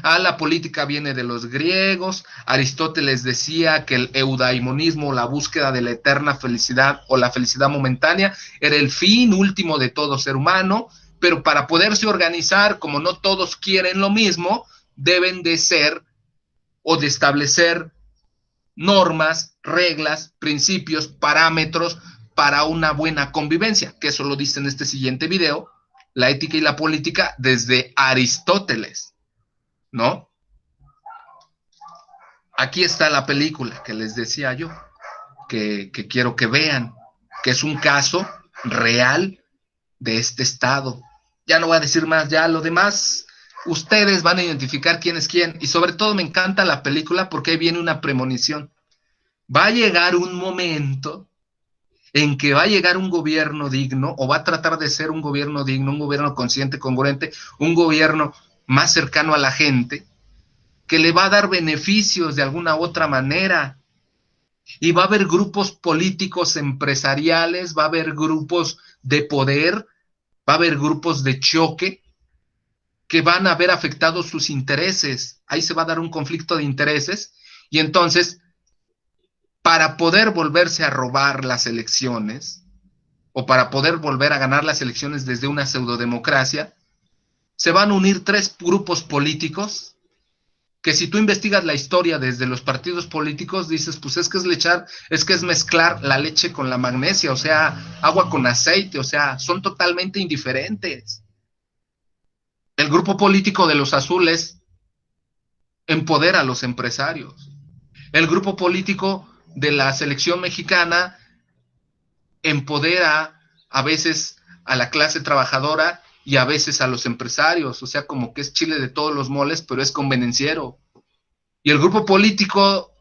La política viene de los griegos. Aristóteles decía que el eudaimonismo, la búsqueda de la eterna felicidad o la felicidad momentánea, era el fin último de todo ser humano, pero para poderse organizar, como no todos quieren lo mismo, deben de ser o de establecer normas, reglas, principios, parámetros para una buena convivencia, que eso lo dice en este siguiente video, la ética y la política desde Aristóteles, ¿no? Aquí está la película que les decía yo, que quiero que vean, que es un caso real de este estado. Ya no voy a decir más, ya lo demás, ustedes van a identificar quién es quién, y sobre todo me encanta la película porque ahí viene una premonición. Va a llegar un momento en que va a llegar un gobierno digno, o va a tratar de ser un gobierno digno, un gobierno consciente, congruente, un gobierno más cercano a la gente, que le va a dar beneficios de alguna u otra manera. Y va a haber grupos políticos empresariales, va a haber grupos de poder, va a haber grupos de choque que van a ver afectados sus intereses. Ahí se va a dar un conflicto de intereses, y entonces, para poder volverse a robar las elecciones, o para poder volver a ganar las elecciones desde una pseudodemocracia, se van a unir 3 grupos políticos que, si tú investigas la historia desde los partidos políticos, dices, pues es que es mezclar la leche con la magnesia, o sea, agua con aceite, o sea, son totalmente indiferentes. El grupo político de los azules empodera a los empresarios. El grupo político de la selección mexicana empodera a veces a la clase trabajadora y a veces a los empresarios, o sea, como que es chile de todos los moles, pero es convenenciero. Y el grupo político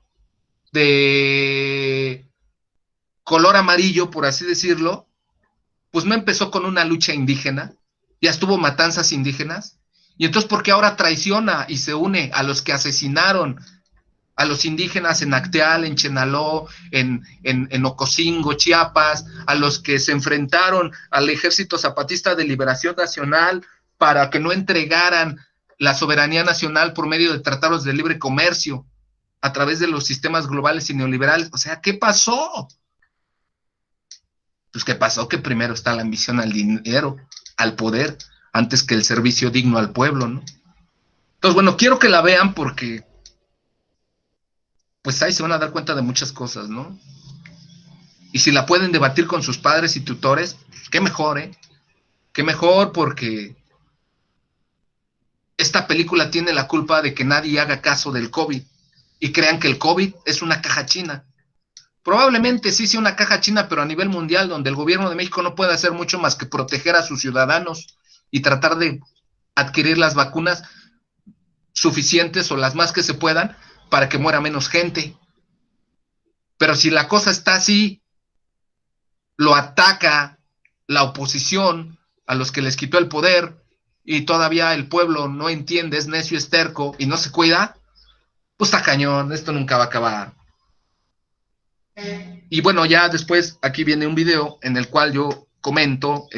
de color amarillo, por así decirlo, pues no empezó con una lucha indígena, ya estuvo matanzas indígenas, y entonces, ¿por qué ahora traiciona y se une a los que asesinaron a los indígenas en Acteal, en Chenaló, en Ocosingo, Chiapas, a los que se enfrentaron al Ejército Zapatista de Liberación Nacional para que no entregaran la soberanía nacional por medio de tratados de libre comercio a través de los sistemas globales y neoliberales? O sea, ¿qué pasó? Pues, ¿qué pasó? Que primero está la ambición al dinero, al poder, antes que el servicio digno al pueblo, ¿no? Entonces, bueno, quiero que la vean porque pues ahí se van a dar cuenta de muchas cosas, ¿no? Y si la pueden debatir con sus padres y tutores, pues qué mejor, ¿eh? Qué mejor, porque esta película tiene la culpa de que nadie haga caso del COVID. y crean que el COVID es una caja china. Probablemente sí sea una caja china, pero a nivel mundial, donde el gobierno de México no puede hacer mucho más que proteger a sus ciudadanos y tratar de adquirir las vacunas suficientes o las más que se puedan para que muera menos gente. Pero si la cosa está así, lo ataca la oposición, a los que les quitó el poder, y todavía el pueblo no entiende, es necio, es terco y no se cuida, pues está cañón, esto nunca va a acabar. Y bueno, ya después aquí viene un video en el cual yo comento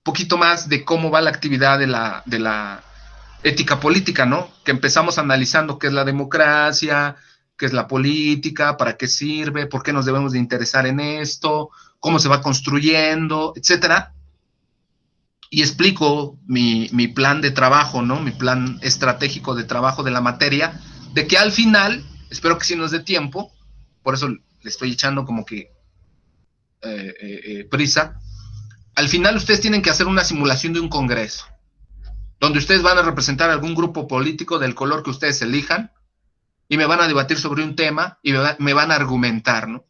poquito más de cómo va la actividad de la ética política, ¿no? Que empezamos analizando qué es la democracia, qué es la política, para qué sirve, por qué nos debemos de interesar en esto, cómo se va construyendo, etcétera. Y explico mi plan de trabajo, ¿no? Mi plan estratégico de trabajo de la materia, de que al final, espero que sí nos dé tiempo, por eso le estoy echando como que prisa, al final ustedes tienen que hacer una simulación de un congreso, donde ustedes van a representar algún grupo político del color que ustedes elijan, y me van a debatir sobre un tema, y me van a argumentar, ¿no?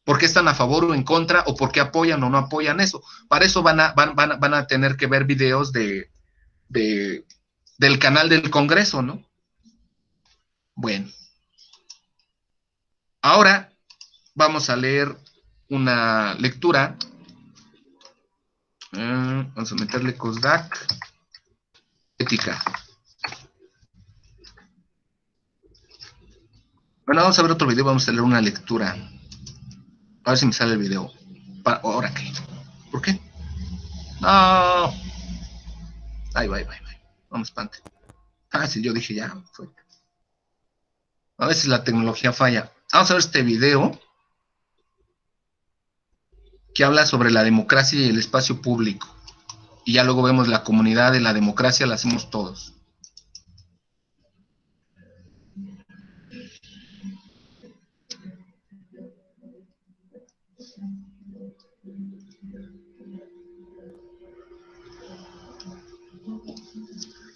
¿Por qué están a favor o en contra, o por qué apoyan o no apoyan eso? Para eso van a tener que ver videos del canal del Congreso, ¿no? Bueno. Ahora vamos a leer una lectura. Vamos a meterle COSDAC. Ética. Bueno, vamos a ver otro video, vamos a leer una lectura. A ver si me sale el video. ¿Ahora qué? ¿Por qué? No. Ahí va. Vamos, pante. Sí, yo dije ya. Fue. A veces la tecnología falla. Vamos a ver este video que habla sobre la democracia y el espacio público. Y ya luego vemos la comunidad de la democracia, la hacemos todos.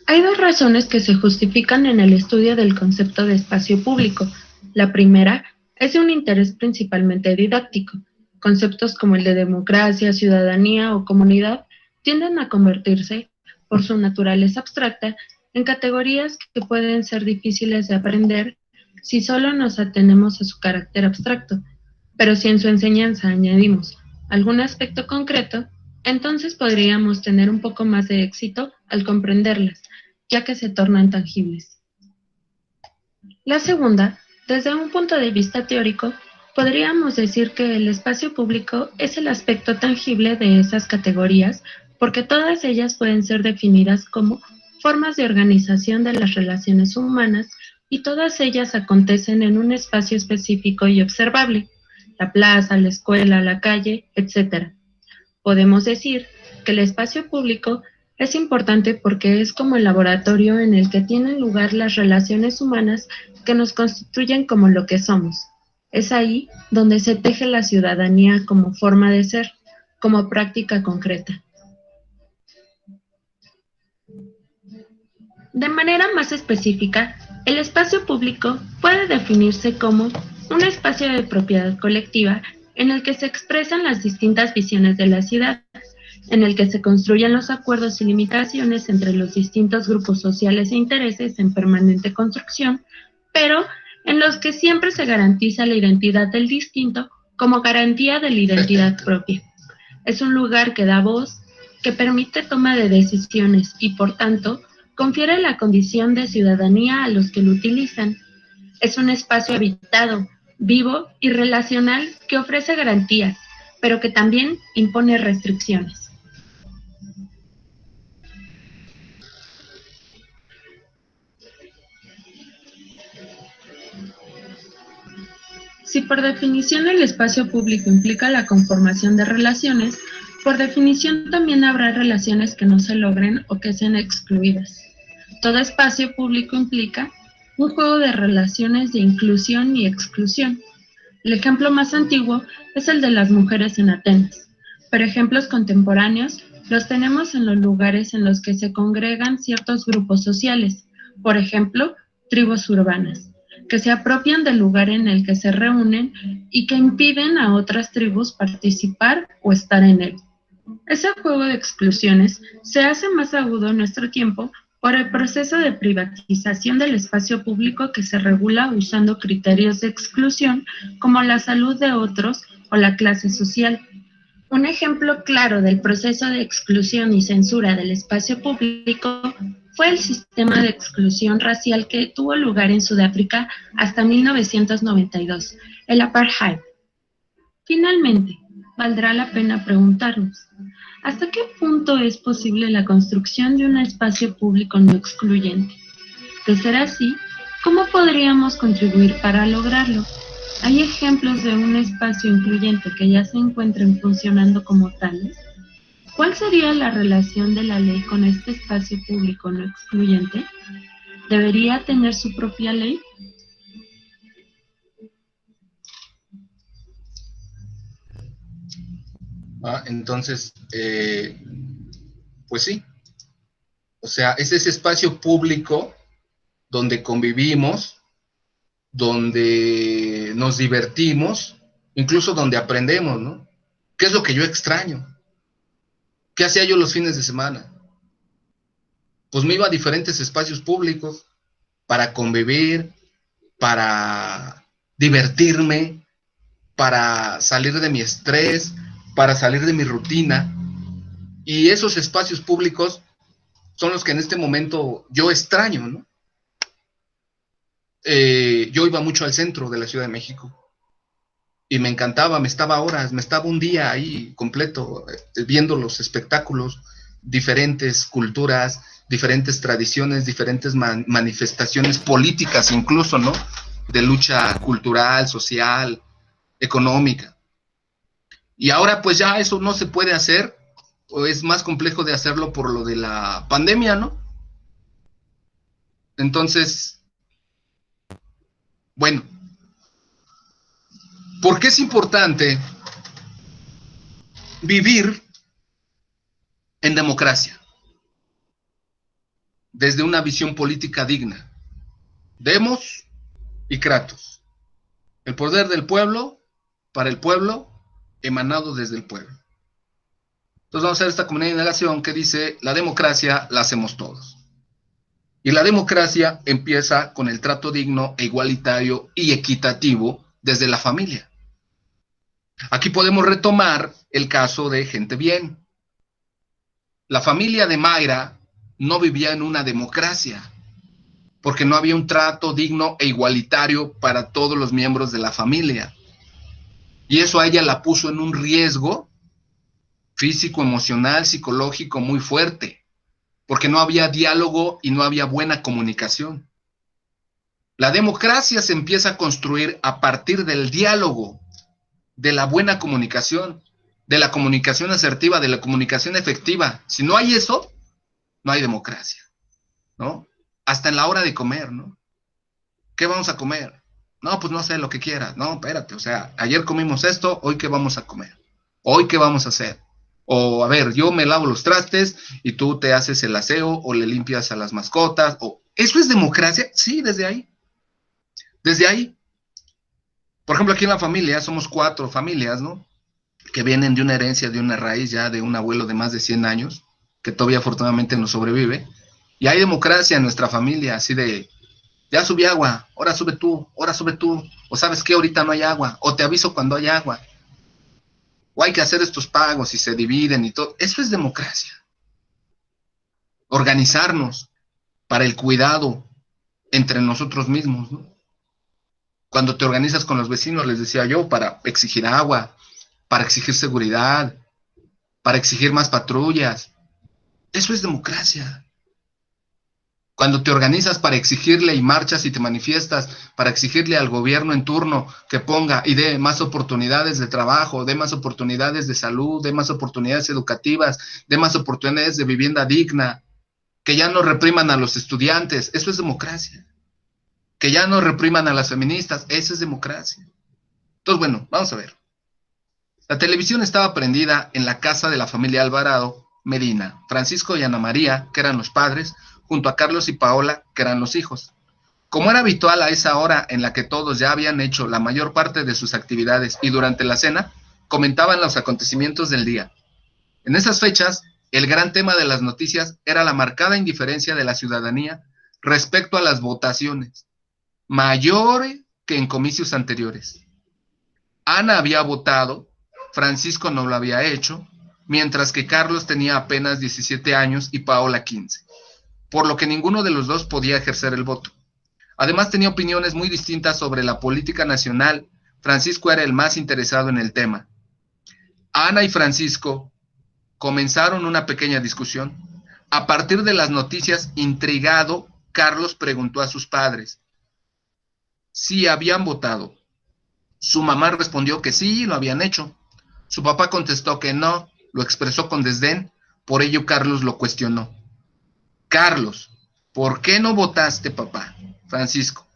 Hay dos razones que se justifican en el estudio del concepto de espacio público. La primera es de un interés principalmente didáctico. Conceptos como el de democracia, ciudadanía o comunidad tienden a convertirse, por su naturaleza abstracta, en categorías que pueden ser difíciles de aprender si solo nos atenemos a su carácter abstracto. Pero si en su enseñanza añadimos algún aspecto concreto, entonces podríamos tener un poco más de éxito al comprenderlas, ya que se tornan tangibles. La segunda, desde un punto de vista teórico, podríamos decir que el espacio público es el aspecto tangible de esas categorías, porque todas ellas pueden ser definidas como formas de organización de las relaciones humanas y todas ellas acontecen en un espacio específico y observable, la plaza, la escuela, la calle, etc. Podemos decir que el espacio público es importante porque es como el laboratorio en el que tienen lugar las relaciones humanas que nos constituyen como lo que somos. Es ahí donde se teje la ciudadanía como forma de ser, como práctica concreta. De manera más específica, el espacio público puede definirse como un espacio de propiedad colectiva en el que se expresan las distintas visiones de la ciudad, en el que se construyen los acuerdos y limitaciones entre los distintos grupos sociales e intereses en permanente construcción, pero en los que siempre se garantiza la identidad del distinto como garantía de la identidad propia. Es un lugar que da voz, que permite toma de decisiones y, por tanto, confiere la condición de ciudadanía a los que lo utilizan. Es un espacio habitado, vivo y relacional que ofrece garantías, pero que también impone restricciones. Si por definición el espacio público implica la conformación de relaciones, por definición también habrá relaciones que no se logren o que sean excluidas. Todo espacio público implica un juego de relaciones de inclusión y exclusión. El ejemplo más antiguo es el de las mujeres en Atenas, pero ejemplos contemporáneos los tenemos en los lugares en los que se congregan ciertos grupos sociales, por ejemplo, tribus urbanas. que se apropian del lugar en el que se reúnen y que impiden a otras tribus participar o estar en él. Ese juego de exclusiones se hace más agudo en nuestro tiempo por el proceso de privatización del espacio público que se regula usando criterios de exclusión como la salud de otros o la clase social. Un ejemplo claro del proceso de exclusión y censura del espacio público fue el sistema de exclusión racial que tuvo lugar en Sudáfrica hasta 1992, el apartheid. Finalmente, valdrá la pena preguntarnos, ¿hasta qué punto es posible la construcción de un espacio público no excluyente? De ser así, ¿cómo podríamos contribuir para lograrlo? ¿Hay ejemplos de un espacio incluyente que ya se encuentren funcionando como tales? ¿Cuál sería la relación de la ley con este espacio público no excluyente? ¿Debería tener su propia ley? Entonces, pues sí. O sea, es ese espacio público donde convivimos, donde nos divertimos, incluso donde aprendemos, ¿no? ¿Qué es lo que yo extraño? ¿Qué hacía yo los fines de semana? Pues me iba a diferentes espacios públicos para convivir, para divertirme, para salir de mi estrés, para salir de mi rutina. Y esos espacios públicos son los que en este momento yo extraño, ¿no? Yo iba mucho al centro de la Ciudad de México y me encantaba, me estaba horas, me estaba un día ahí completo viendo los espectáculos, diferentes culturas, diferentes tradiciones, diferentes manifestaciones políticas incluso, ¿no? De lucha cultural, social, económica. Y ahora pues ya eso no se puede hacer, o es más complejo de hacerlo por lo de la pandemia, ¿no? Entonces, bueno, ¿por qué es importante vivir en democracia? Desde una visión política digna. Demos y Kratos. El poder del pueblo, para el pueblo, emanado desde el pueblo. Entonces vamos a ver esta comunidad de negación que dice, la democracia la hacemos todos. Y la democracia empieza con el trato digno e igualitario y equitativo desde la familia. Aquí podemos retomar el caso de Gente Bien. La familia de Mayra no vivía en una democracia, porque no había un trato digno e igualitario para todos los miembros de la familia. Y eso a ella la puso en un riesgo físico, emocional, psicológico muy fuerte, porque no había diálogo y no había buena comunicación. La democracia se empieza a construir a partir del diálogo, de la buena comunicación, de la comunicación asertiva, de la comunicación efectiva. Si no hay eso, no hay democracia, ¿no? Hasta en la hora de comer, ¿no? ¿Qué vamos a comer? No, pues no sé, lo que quieras. No, espérate, o sea, ayer comimos esto, hoy qué vamos a comer, hoy qué vamos a hacer. O, a ver, yo me lavo los trastes y tú te haces el aseo o le limpias a las mascotas. O, ¿eso es democracia? Sí, desde ahí. Desde ahí. Por ejemplo, aquí en la familia somos 4 familias, ¿no? Que vienen de una herencia, de una raíz ya de un abuelo de más de 100 años, que todavía afortunadamente nos sobrevive. Y hay democracia en nuestra familia, así de, ya subí agua, ahora sube tú, o sabes qué, ahorita no hay agua, o te aviso cuando hay agua. O hay que hacer estos pagos y se dividen y todo. Eso es democracia. Organizarnos para el cuidado entre nosotros mismos, ¿no? Cuando te organizas con los vecinos, les decía yo, para exigir agua, para exigir seguridad, para exigir más patrullas. Eso es democracia. Cuando te organizas para exigirle y marchas y te manifiestas para exigirle al gobierno en turno que ponga y dé más oportunidades de trabajo, dé más oportunidades de salud, dé más oportunidades educativas, dé más oportunidades de vivienda digna, que ya no repriman a los estudiantes, eso es democracia. Que ya no repriman a las feministas, eso es democracia. Entonces, bueno, vamos a ver. La televisión estaba prendida en la casa de la familia Alvarado Medina, Francisco y Ana María, que eran los padres, junto a Carlos y Paola, que eran los hijos. Como era habitual a esa hora en la que todos ya habían hecho la mayor parte de sus actividades y durante la cena, comentaban los acontecimientos del día. En esas fechas, el gran tema de las noticias era la marcada indiferencia de la ciudadanía respecto a las votaciones, mayor que en comicios anteriores. Ana había votado, Francisco no lo había hecho, mientras que Carlos tenía apenas 17 años y Paola 15, por lo que ninguno de los dos podía ejercer el voto. Además tenía opiniones muy distintas sobre la política nacional. Francisco era el más interesado en el tema. Ana y Francisco comenzaron una pequeña discusión. A partir de las noticias, intrigado, Carlos preguntó a sus padres si habían votado. Su mamá respondió que sí, lo habían hecho. Su papá contestó que no, lo expresó con desdén, por ello Carlos lo cuestionó. Carlos, ¿por qué no votaste, papá? Francisco,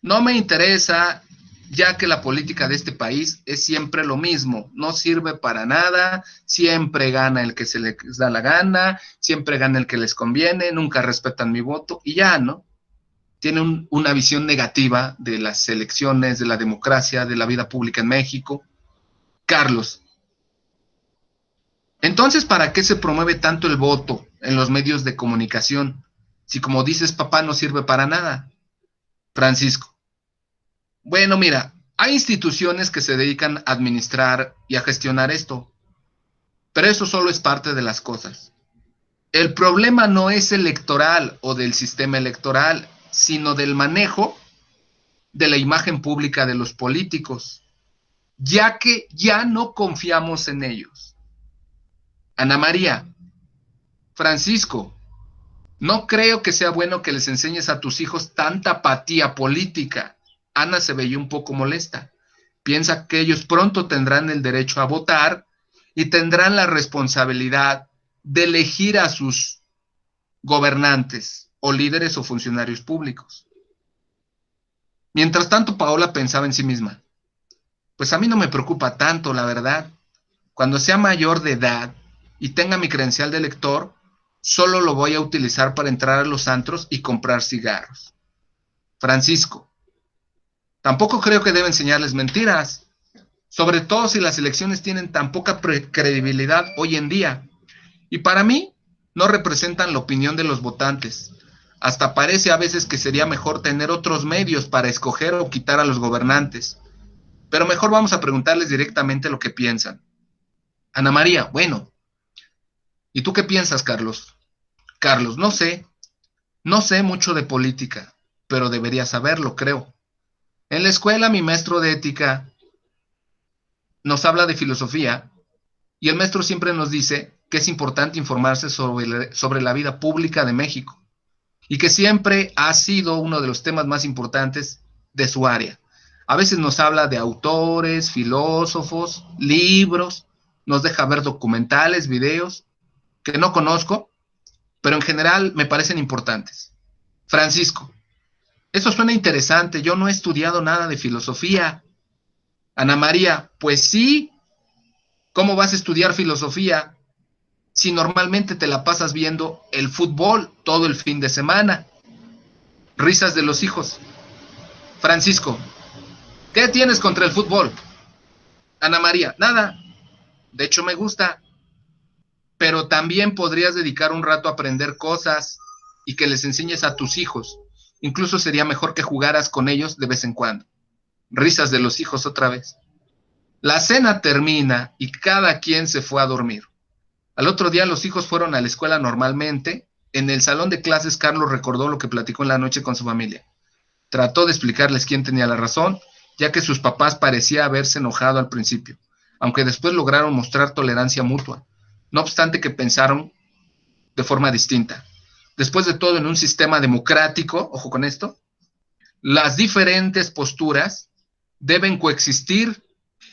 no me interesa, ya que la política de este país es siempre lo mismo, no sirve para nada, siempre gana el que se les da la gana, siempre gana el que les conviene, nunca respetan mi voto, y ya, ¿no? Tiene una visión negativa de las elecciones, de la democracia, de la vida pública en México. Carlos, entonces, ¿para qué se promueve tanto el voto en los medios de comunicación? Si como dices, papá, no sirve para nada. Francisco, bueno, mira, hay instituciones que se dedican a administrar y a gestionar esto, pero eso solo es parte de las cosas. El problema no es electoral o del sistema electoral, sino del manejo de la imagen pública de los políticos, ya que ya no confiamos en ellos. Ana María, Francisco, no creo que sea bueno que les enseñes a tus hijos tanta apatía política. Ana se veía un poco molesta. Piensa que ellos pronto tendrán el derecho a votar y tendrán la responsabilidad de elegir a sus gobernantes o líderes o funcionarios públicos. Mientras tanto, Paola pensaba en sí misma. Pues a mí no me preocupa tanto, la verdad. Cuando sea mayor de edad y tenga mi credencial de elector, solo lo voy a utilizar para entrar a los antros y comprar cigarros. Francisco, tampoco creo que deba enseñarles mentiras, sobre todo si las elecciones tienen tan poca credibilidad hoy en día. Y para mí, no representan la opinión de los votantes. Hasta parece a veces que sería mejor tener otros medios para escoger o quitar a los gobernantes. Pero mejor vamos a preguntarles directamente lo que piensan. Ana María, bueno. ¿Y tú qué piensas, Carlos? Carlos, no sé mucho de política, pero debería saberlo, creo. En la escuela mi maestro de ética nos habla de filosofía y el maestro siempre nos dice que es importante informarse sobre la vida pública de México y que siempre ha sido uno de los temas más importantes de su área. A veces nos habla de autores, filósofos, libros, nos deja ver documentales, videos, que no conozco, pero en general me parecen importantes. Francisco, eso suena interesante, yo no he estudiado nada de filosofía. Ana María, pues sí, ¿cómo vas a estudiar filosofía si normalmente te la pasas viendo el fútbol todo el fin de semana? Risas de los hijos. Francisco, ¿qué tienes contra el fútbol? Ana María, nada, de hecho me gusta, pero también podrías dedicar un rato a aprender cosas y que les enseñes a tus hijos. Incluso sería mejor que jugaras con ellos de vez en cuando. Risas de los hijos otra vez. La cena termina y cada quien se fue a dormir. Al otro día los hijos fueron a la escuela normalmente. En el salón de clases Carlos recordó lo que platicó en la noche con su familia. Trató de explicarles quién tenía la razón, ya que sus papás parecían haberse enojado al principio, aunque después lograron mostrar tolerancia mutua. No obstante que pensaron de forma distinta. Después de todo, en un sistema democrático, ojo con esto, las diferentes posturas deben coexistir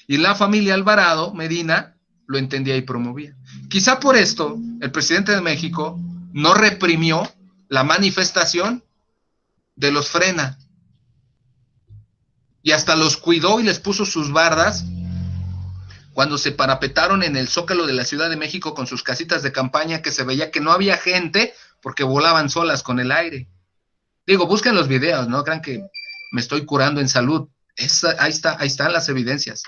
y la familia Alvarado Medina lo entendía y promovía. Quizá por esto el presidente de México no reprimió la manifestación de los Frena y hasta los cuidó y les puso sus bardas cuando se parapetaron en el Zócalo de la Ciudad de México con sus casitas de campaña, que se veía que no había gente porque volaban solas con el aire. Digo, busquen los videos, no crean que me estoy curando en salud. Ahí están las evidencias.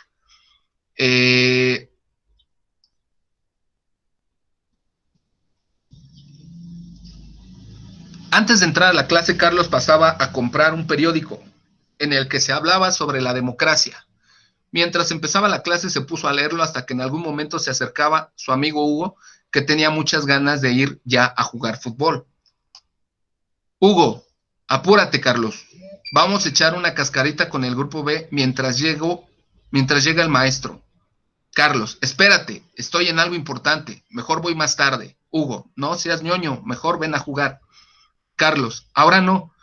Antes de entrar a la clase, Carlos pasaba a comprar un periódico en el que se hablaba sobre la democracia. Mientras empezaba la clase se puso a leerlo hasta que en algún momento se acercaba su amigo Hugo, que tenía muchas ganas de ir ya a jugar fútbol. Hugo, apúrate, Carlos. Vamos a echar una cascarita con el grupo B mientras llega el maestro. Carlos, espérate, estoy en algo importante. Mejor voy más tarde. Hugo, no seas ñoño, mejor ven a jugar. Carlos, ahora no.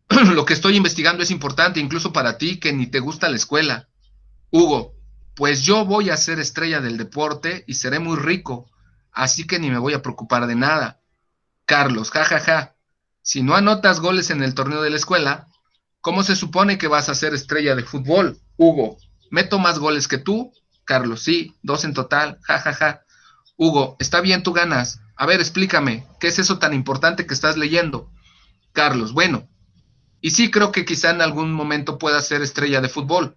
Lo que estoy investigando es importante, incluso para ti, que ni te gusta la escuela. Hugo, pues yo voy a ser estrella del deporte y seré muy rico, así que ni me voy a preocupar de nada. Carlos, jajaja, si no anotas goles en el torneo de la escuela, ¿cómo se supone que vas a ser estrella de fútbol? Hugo, ¿meto más goles que tú? Carlos, sí, 2 en total, jajaja. Hugo, está bien, tú ganas. A ver, explícame, ¿qué es eso tan importante que estás leyendo? Carlos, bueno, y sí creo que quizá en algún momento pueda ser estrella de fútbol.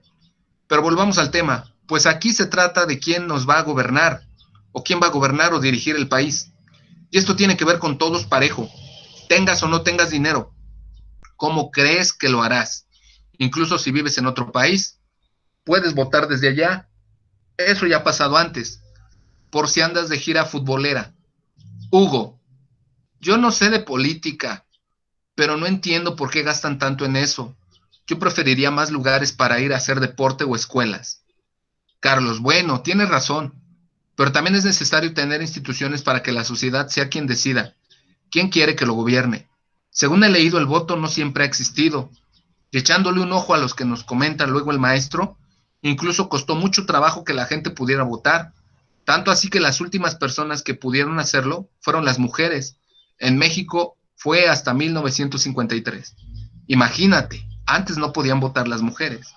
Pero volvamos al tema, pues aquí se trata de quién nos va a gobernar, o quién va a gobernar o dirigir el país. Y esto tiene que ver con todos parejo, tengas o no tengas dinero. ¿Cómo crees que lo harás? Incluso si vives en otro país, puedes votar desde allá. Eso ya ha pasado antes, por si andas de gira futbolera. Hugo, yo no sé de política, pero no entiendo por qué gastan tanto en eso. Yo preferiría más lugares para ir a hacer deporte o escuelas. Carlos, bueno, tienes razón, pero también es necesario tener instituciones para que la sociedad sea quien decida quién quiere que lo gobierne. Según he leído, el voto no siempre ha existido, y echándole un ojo a los que nos comenta luego el maestro, incluso costó mucho trabajo que la gente pudiera votar, tanto así que las últimas personas que pudieron hacerlo fueron las mujeres. En México fue hasta 1953. Imagínate, antes no podían votar las mujeres.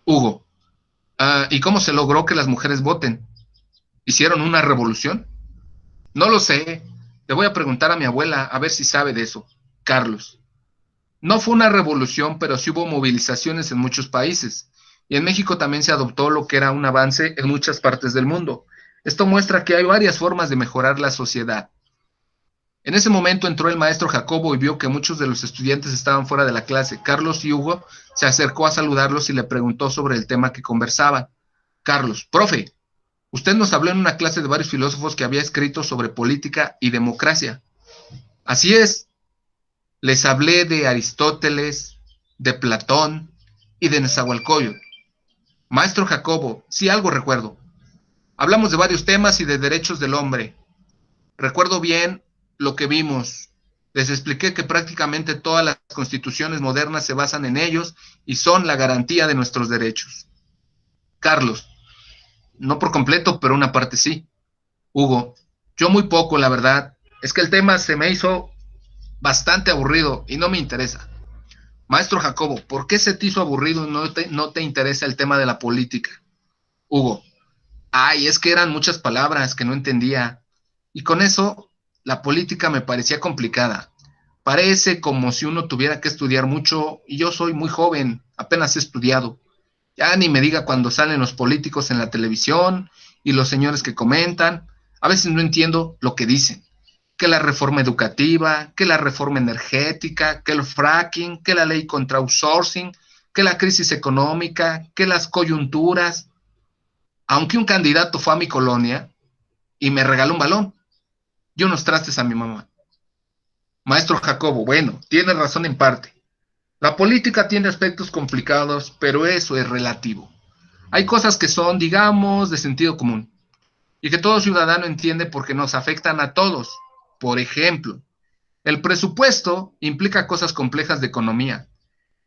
Hugo, ¿y cómo se logró que las mujeres voten? ¿Hicieron una revolución? No lo sé. Le voy a preguntar a mi abuela a ver si sabe de eso. Carlos, no fue una revolución, pero sí hubo movilizaciones en muchos países. Y en México también se adoptó lo que era un avance en muchas partes del mundo. Esto muestra que hay varias formas de mejorar la sociedad. En ese momento entró el maestro Jacobo y vio que muchos de los estudiantes estaban fuera de la clase. Carlos y Hugo se acercó a saludarlos y le preguntó sobre el tema que conversaban. Carlos, profe, usted nos habló en una clase de varios filósofos que había escrito sobre política y democracia. Así es, les hablé de Aristóteles, de Platón y de Nezahualcóyotl. Maestro Jacobo, sí, algo recuerdo. Hablamos de varios temas y de derechos del hombre. Recuerdo bien lo que vimos. Les expliqué que prácticamente todas las constituciones modernas se basan en ellos y son la garantía de nuestros derechos. Carlos, no por completo, pero una parte sí. Hugo, yo muy poco, la verdad. Es que el tema se me hizo bastante aburrido y no me interesa. Maestro Jacobo, ¿por qué se te hizo aburrido y no te interesa el tema de la política? Hugo, ay, es que eran muchas palabras que no entendía. Y con eso, la política me parecía complicada. Parece como si uno tuviera que estudiar mucho y yo soy muy joven, apenas he estudiado. Ya ni me diga cuando salen los políticos en la televisión y los señores que comentan. A veces no entiendo lo que dicen. Que la reforma educativa, que la reforma energética, que el fracking, que la ley contra outsourcing, que la crisis económica, que las coyunturas. Aunque un candidato fue a mi colonia y me regaló un balón y unos trastes a mi mamá. Maestro Jacobo, bueno, tiene razón en parte. La política tiene aspectos complicados, pero eso es relativo. Hay cosas que son, digamos, de sentido común y que todo ciudadano entiende porque nos afectan a todos. Por ejemplo, el presupuesto implica cosas complejas de economía,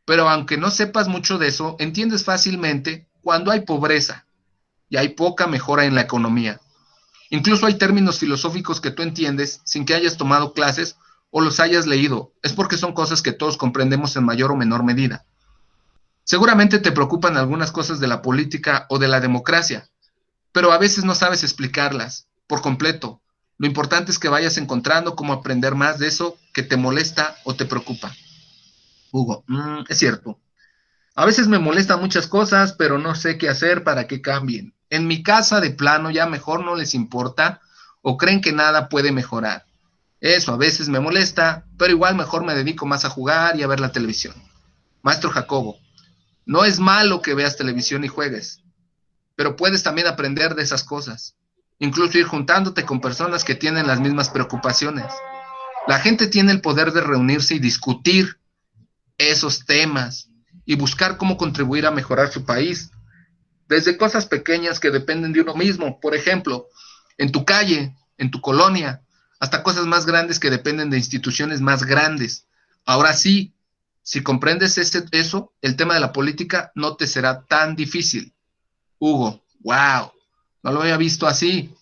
pero aunque no sepas mucho de eso, entiendes fácilmente cuando hay pobreza y hay poca mejora en la economía. Incluso hay términos filosóficos que tú entiendes sin que hayas tomado clases o los hayas leído. Es porque son cosas que todos comprendemos en mayor o menor medida. Seguramente te preocupan algunas cosas de la política o de la democracia, pero a veces no sabes explicarlas por completo. Lo importante es que vayas encontrando cómo aprender más de eso que te molesta o te preocupa. Hugo, es cierto. A veces me molestan muchas cosas, pero no sé qué hacer para que cambien. En mi casa de plano ya mejor no les importa o creen que nada puede mejorar. Eso a veces me molesta, pero igual mejor me dedico más a jugar y a ver la televisión. Maestro Jacobo, no es malo que veas televisión y juegues, pero puedes también aprender de esas cosas. Incluso ir juntándote con personas que tienen las mismas preocupaciones. La gente tiene el poder de reunirse y discutir esos temas y buscar cómo contribuir a mejorar su país. Desde cosas pequeñas que dependen de uno mismo, por ejemplo, en tu calle, en tu colonia, hasta cosas más grandes que dependen de instituciones más grandes. Ahora sí, si comprendes eso, el tema de la política no te será tan difícil. Hugo, wow, no lo había visto así.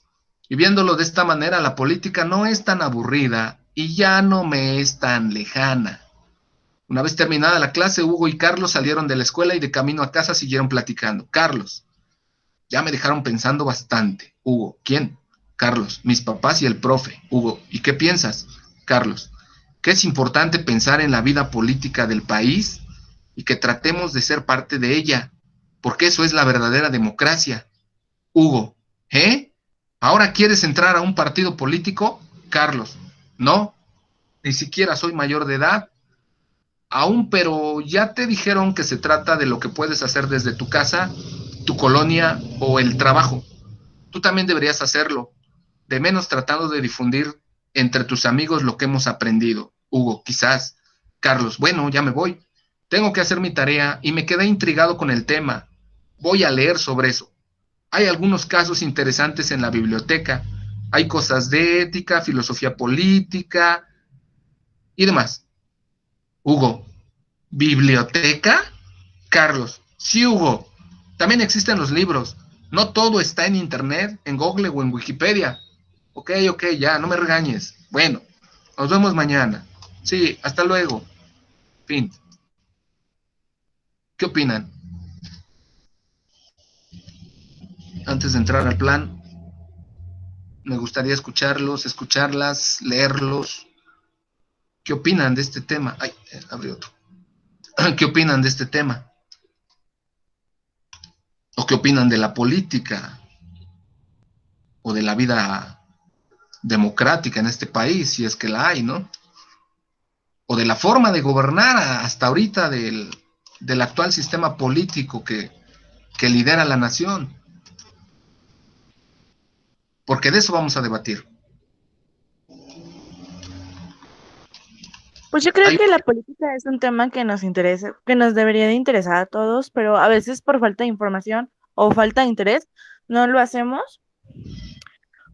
Y viéndolo de esta manera, la política no es tan aburrida y ya no me es tan lejana. Una vez terminada la clase, Hugo y Carlos salieron de la escuela y de camino a casa siguieron platicando. Carlos, ya me dejaron pensando bastante. Hugo, ¿quién? Carlos, mis papás y el profe. Hugo, ¿y qué piensas? Carlos, que es importante pensar en la vida política del país y que tratemos de ser parte de ella, porque eso es la verdadera democracia. Hugo, ¿eh? ¿Ahora quieres entrar a un partido político? Carlos, no, ni siquiera soy mayor de edad. Aún, pero ya te dijeron que se trata de lo que puedes hacer desde tu casa, tu colonia o el trabajo. Tú también deberías hacerlo, de menos tratando de difundir entre tus amigos lo que hemos aprendido. Hugo, quizás. Carlos, bueno, ya me voy. Tengo que hacer mi tarea y me quedé intrigado con el tema. Voy a leer sobre eso. Hay algunos casos interesantes en la biblioteca. Hay cosas de ética, filosofía política y demás. Hugo, ¿biblioteca? Carlos, sí, Hugo. También existen los libros. No todo está en internet, en Google o en Wikipedia. Ok, ya, no me regañes. Bueno, nos vemos mañana. Sí, hasta luego. Fin. ¿Qué opinan? Antes de entrar al plan, me gustaría escucharlas, leerlos. ¿Qué opinan de este tema? Ay, abrí otro. ¿Qué opinan de este tema? ¿O qué opinan de la política? ¿O de la vida democrática en este país, si es que la hay, ¿no? O de la forma de gobernar hasta ahorita del actual sistema político que lidera la nación. Porque de eso vamos a debatir. Pues yo creo que la política es un tema que nos interesa, que nos debería de interesar a todos, pero a veces por falta de información o falta de interés no lo hacemos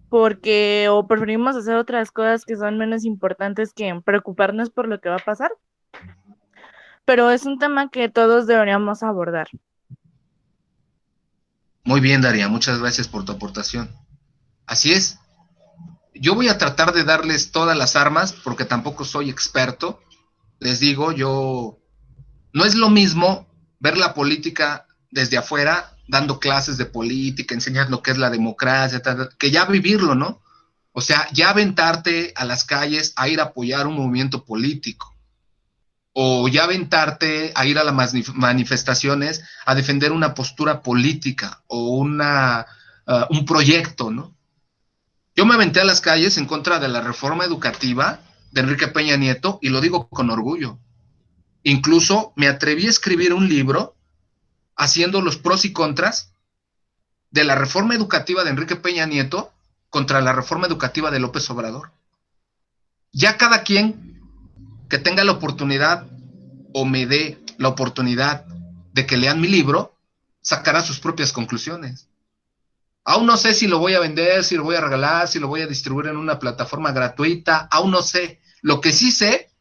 porque o preferimos hacer otras cosas que son menos importantes que preocuparnos por lo que va a pasar. Pero es un tema que todos deberíamos abordar. Muy bien, Daria, muchas gracias por tu aportación. Así es. Yo voy a tratar de darles todas las armas porque tampoco soy experto. Les digo, no es lo mismo ver la política desde afuera, dando clases de política, enseñar lo que es la democracia, que ya vivirlo, ¿no? O sea, ya aventarte a las calles a ir a apoyar un movimiento político. O ya aventarte a ir a las manifestaciones a defender una postura política o un proyecto, ¿no? Yo me aventé a las calles en contra de la reforma educativa de Enrique Peña Nieto y lo digo con orgullo. Incluso me atreví a escribir un libro haciendo los pros y contras de la reforma educativa de Enrique Peña Nieto contra la reforma educativa de López Obrador. Ya cada quien que tenga la oportunidad o me dé la oportunidad de que lean mi libro, sacará sus propias conclusiones. Aún no sé si lo voy a vender, si lo voy a regalar, si lo voy a distribuir en una plataforma gratuita, aún no sé. Lo que sí sé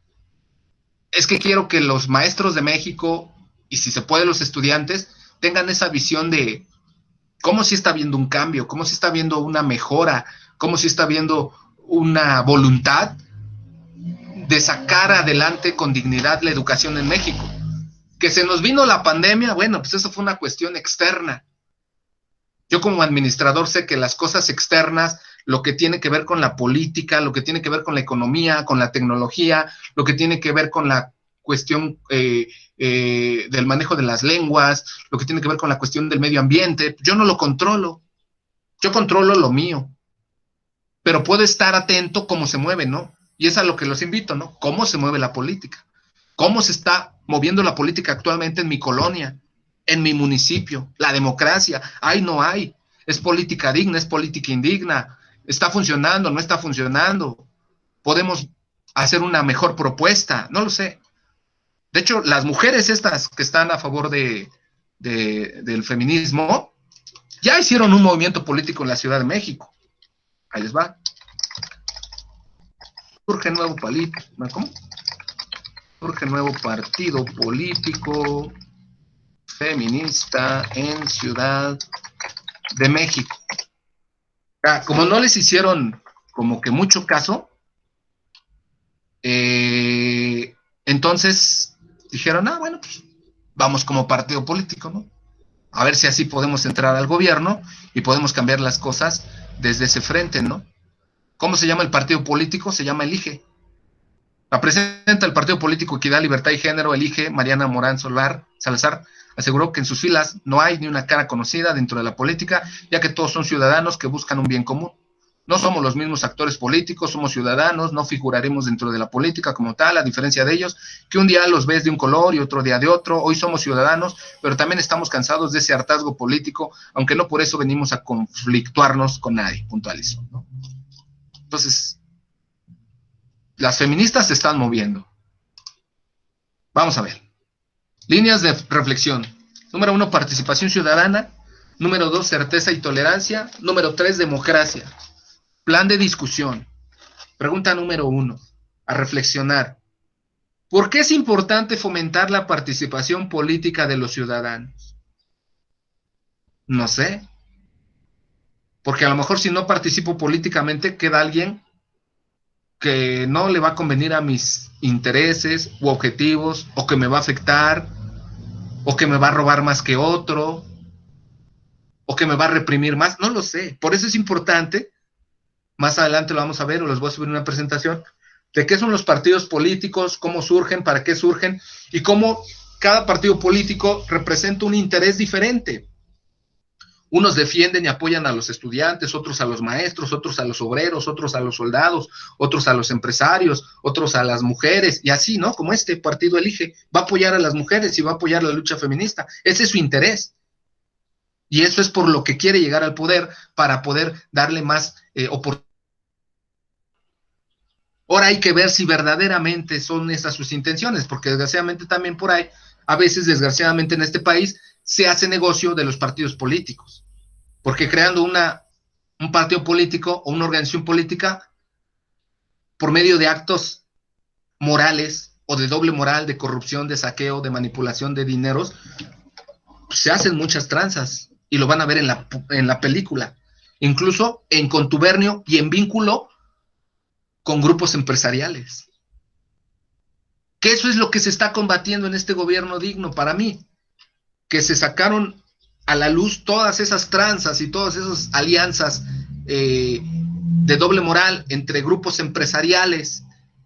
es que quiero que los maestros de México, y si se puede los estudiantes, tengan esa visión de cómo si está habiendo un cambio, cómo si está habiendo una mejora, cómo si está habiendo una voluntad de sacar adelante con dignidad la educación en México. Que se nos vino la pandemia, bueno, pues eso fue una cuestión externa. Yo como administrador sé que las cosas externas, lo que tiene que ver con la política, lo que tiene que ver con la economía, con la tecnología, lo que tiene que ver con la cuestión del manejo de las lenguas, lo que tiene que ver con la cuestión del medio ambiente. Yo no lo controlo, yo controlo lo mío, pero puedo estar atento cómo se mueve, ¿no? Y es a lo que los invito, ¿no? Cómo se mueve la política, cómo se está moviendo la política actualmente en mi colonia, en mi municipio, la democracia, hay, no hay, es política digna, es política indigna, está funcionando, no está funcionando, podemos hacer una mejor propuesta, no lo sé. De hecho, las mujeres estas que están a favor del feminismo, ya hicieron un movimiento político en la Ciudad de México. Ahí les va. Surge nuevo ¿cómo? Surge nuevo partido político feminista en Ciudad de México. Como no les hicieron como que mucho caso, entonces dijeron, bueno, pues vamos como partido político, ¿no? A ver si así podemos entrar al gobierno y podemos cambiar las cosas desde ese frente, ¿no? ¿Cómo se llama el partido político? Se llama Elige. La presidenta del Partido Político Equidad, Libertad y Género, Elige, Mariana Morán Salazar, aseguró que en sus filas no hay ni una cara conocida dentro de la política, ya que todos son ciudadanos que buscan un bien común. No somos los mismos actores políticos, somos ciudadanos, no figuraremos dentro de la política como tal, a diferencia de ellos, que un día los ves de un color y otro día de otro. Hoy somos ciudadanos, pero también estamos cansados de ese hartazgo político, aunque no por eso venimos a conflictuarnos con nadie, puntualizó, ¿no? Entonces, las feministas se están moviendo. Vamos a ver. Líneas de reflexión. Número 1, participación ciudadana. Número 2, certeza y tolerancia. Número 3, democracia. Plan de discusión. Pregunta número 1, a reflexionar. ¿Por qué es importante fomentar la participación política de los ciudadanos? No sé. Porque a lo mejor si no participo políticamente, queda alguien que no le va a convenir a mis intereses u objetivos, o que me va a afectar, o que me va a robar más que otro, o que me va a reprimir más, no lo sé. Por eso es importante, más adelante lo vamos a ver, o les voy a subir una presentación, de qué son los partidos políticos, cómo surgen, para qué surgen, y cómo cada partido político representa un interés diferente. Unos defienden y apoyan a los estudiantes, otros a los maestros, otros a los obreros, otros a los soldados, otros a los empresarios, otros a las mujeres, y así, ¿no? Como este partido Elige, va a apoyar a las mujeres y va a apoyar la lucha feminista. Ese es su interés. Y eso es por lo que quiere llegar al poder, para poder darle más oportunidades. Ahora hay que ver si verdaderamente son esas sus intenciones, porque desgraciadamente también por ahí, a veces desgraciadamente en este país, se hace negocio de los partidos políticos, porque creando un partido político o una organización política por medio de actos morales o de doble moral, de corrupción, de saqueo, de manipulación de dineros, se hacen muchas tranzas y lo van a ver en la película, incluso en contubernio y en vínculo con grupos empresariales. Que eso es lo que se está combatiendo en este gobierno digno para mí, que se sacaron a la luz todas esas tranzas y todas esas alianzas de doble moral entre grupos empresariales,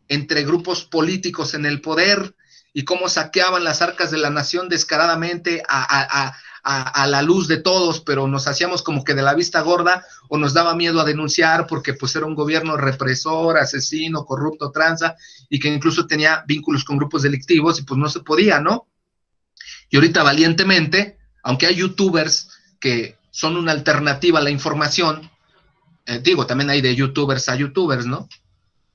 entre grupos políticos en el poder, y cómo saqueaban las arcas de la nación descaradamente a la luz de todos, pero nos hacíamos como que de la vista gorda, o nos daba miedo a denunciar porque pues era un gobierno represor, asesino, corrupto, tranza, y que incluso tenía vínculos con grupos delictivos, y pues no se podía, ¿no? Y ahorita valientemente, aunque hay youtubers que son una alternativa a la información, digo, también hay de youtubers a youtubers, ¿no?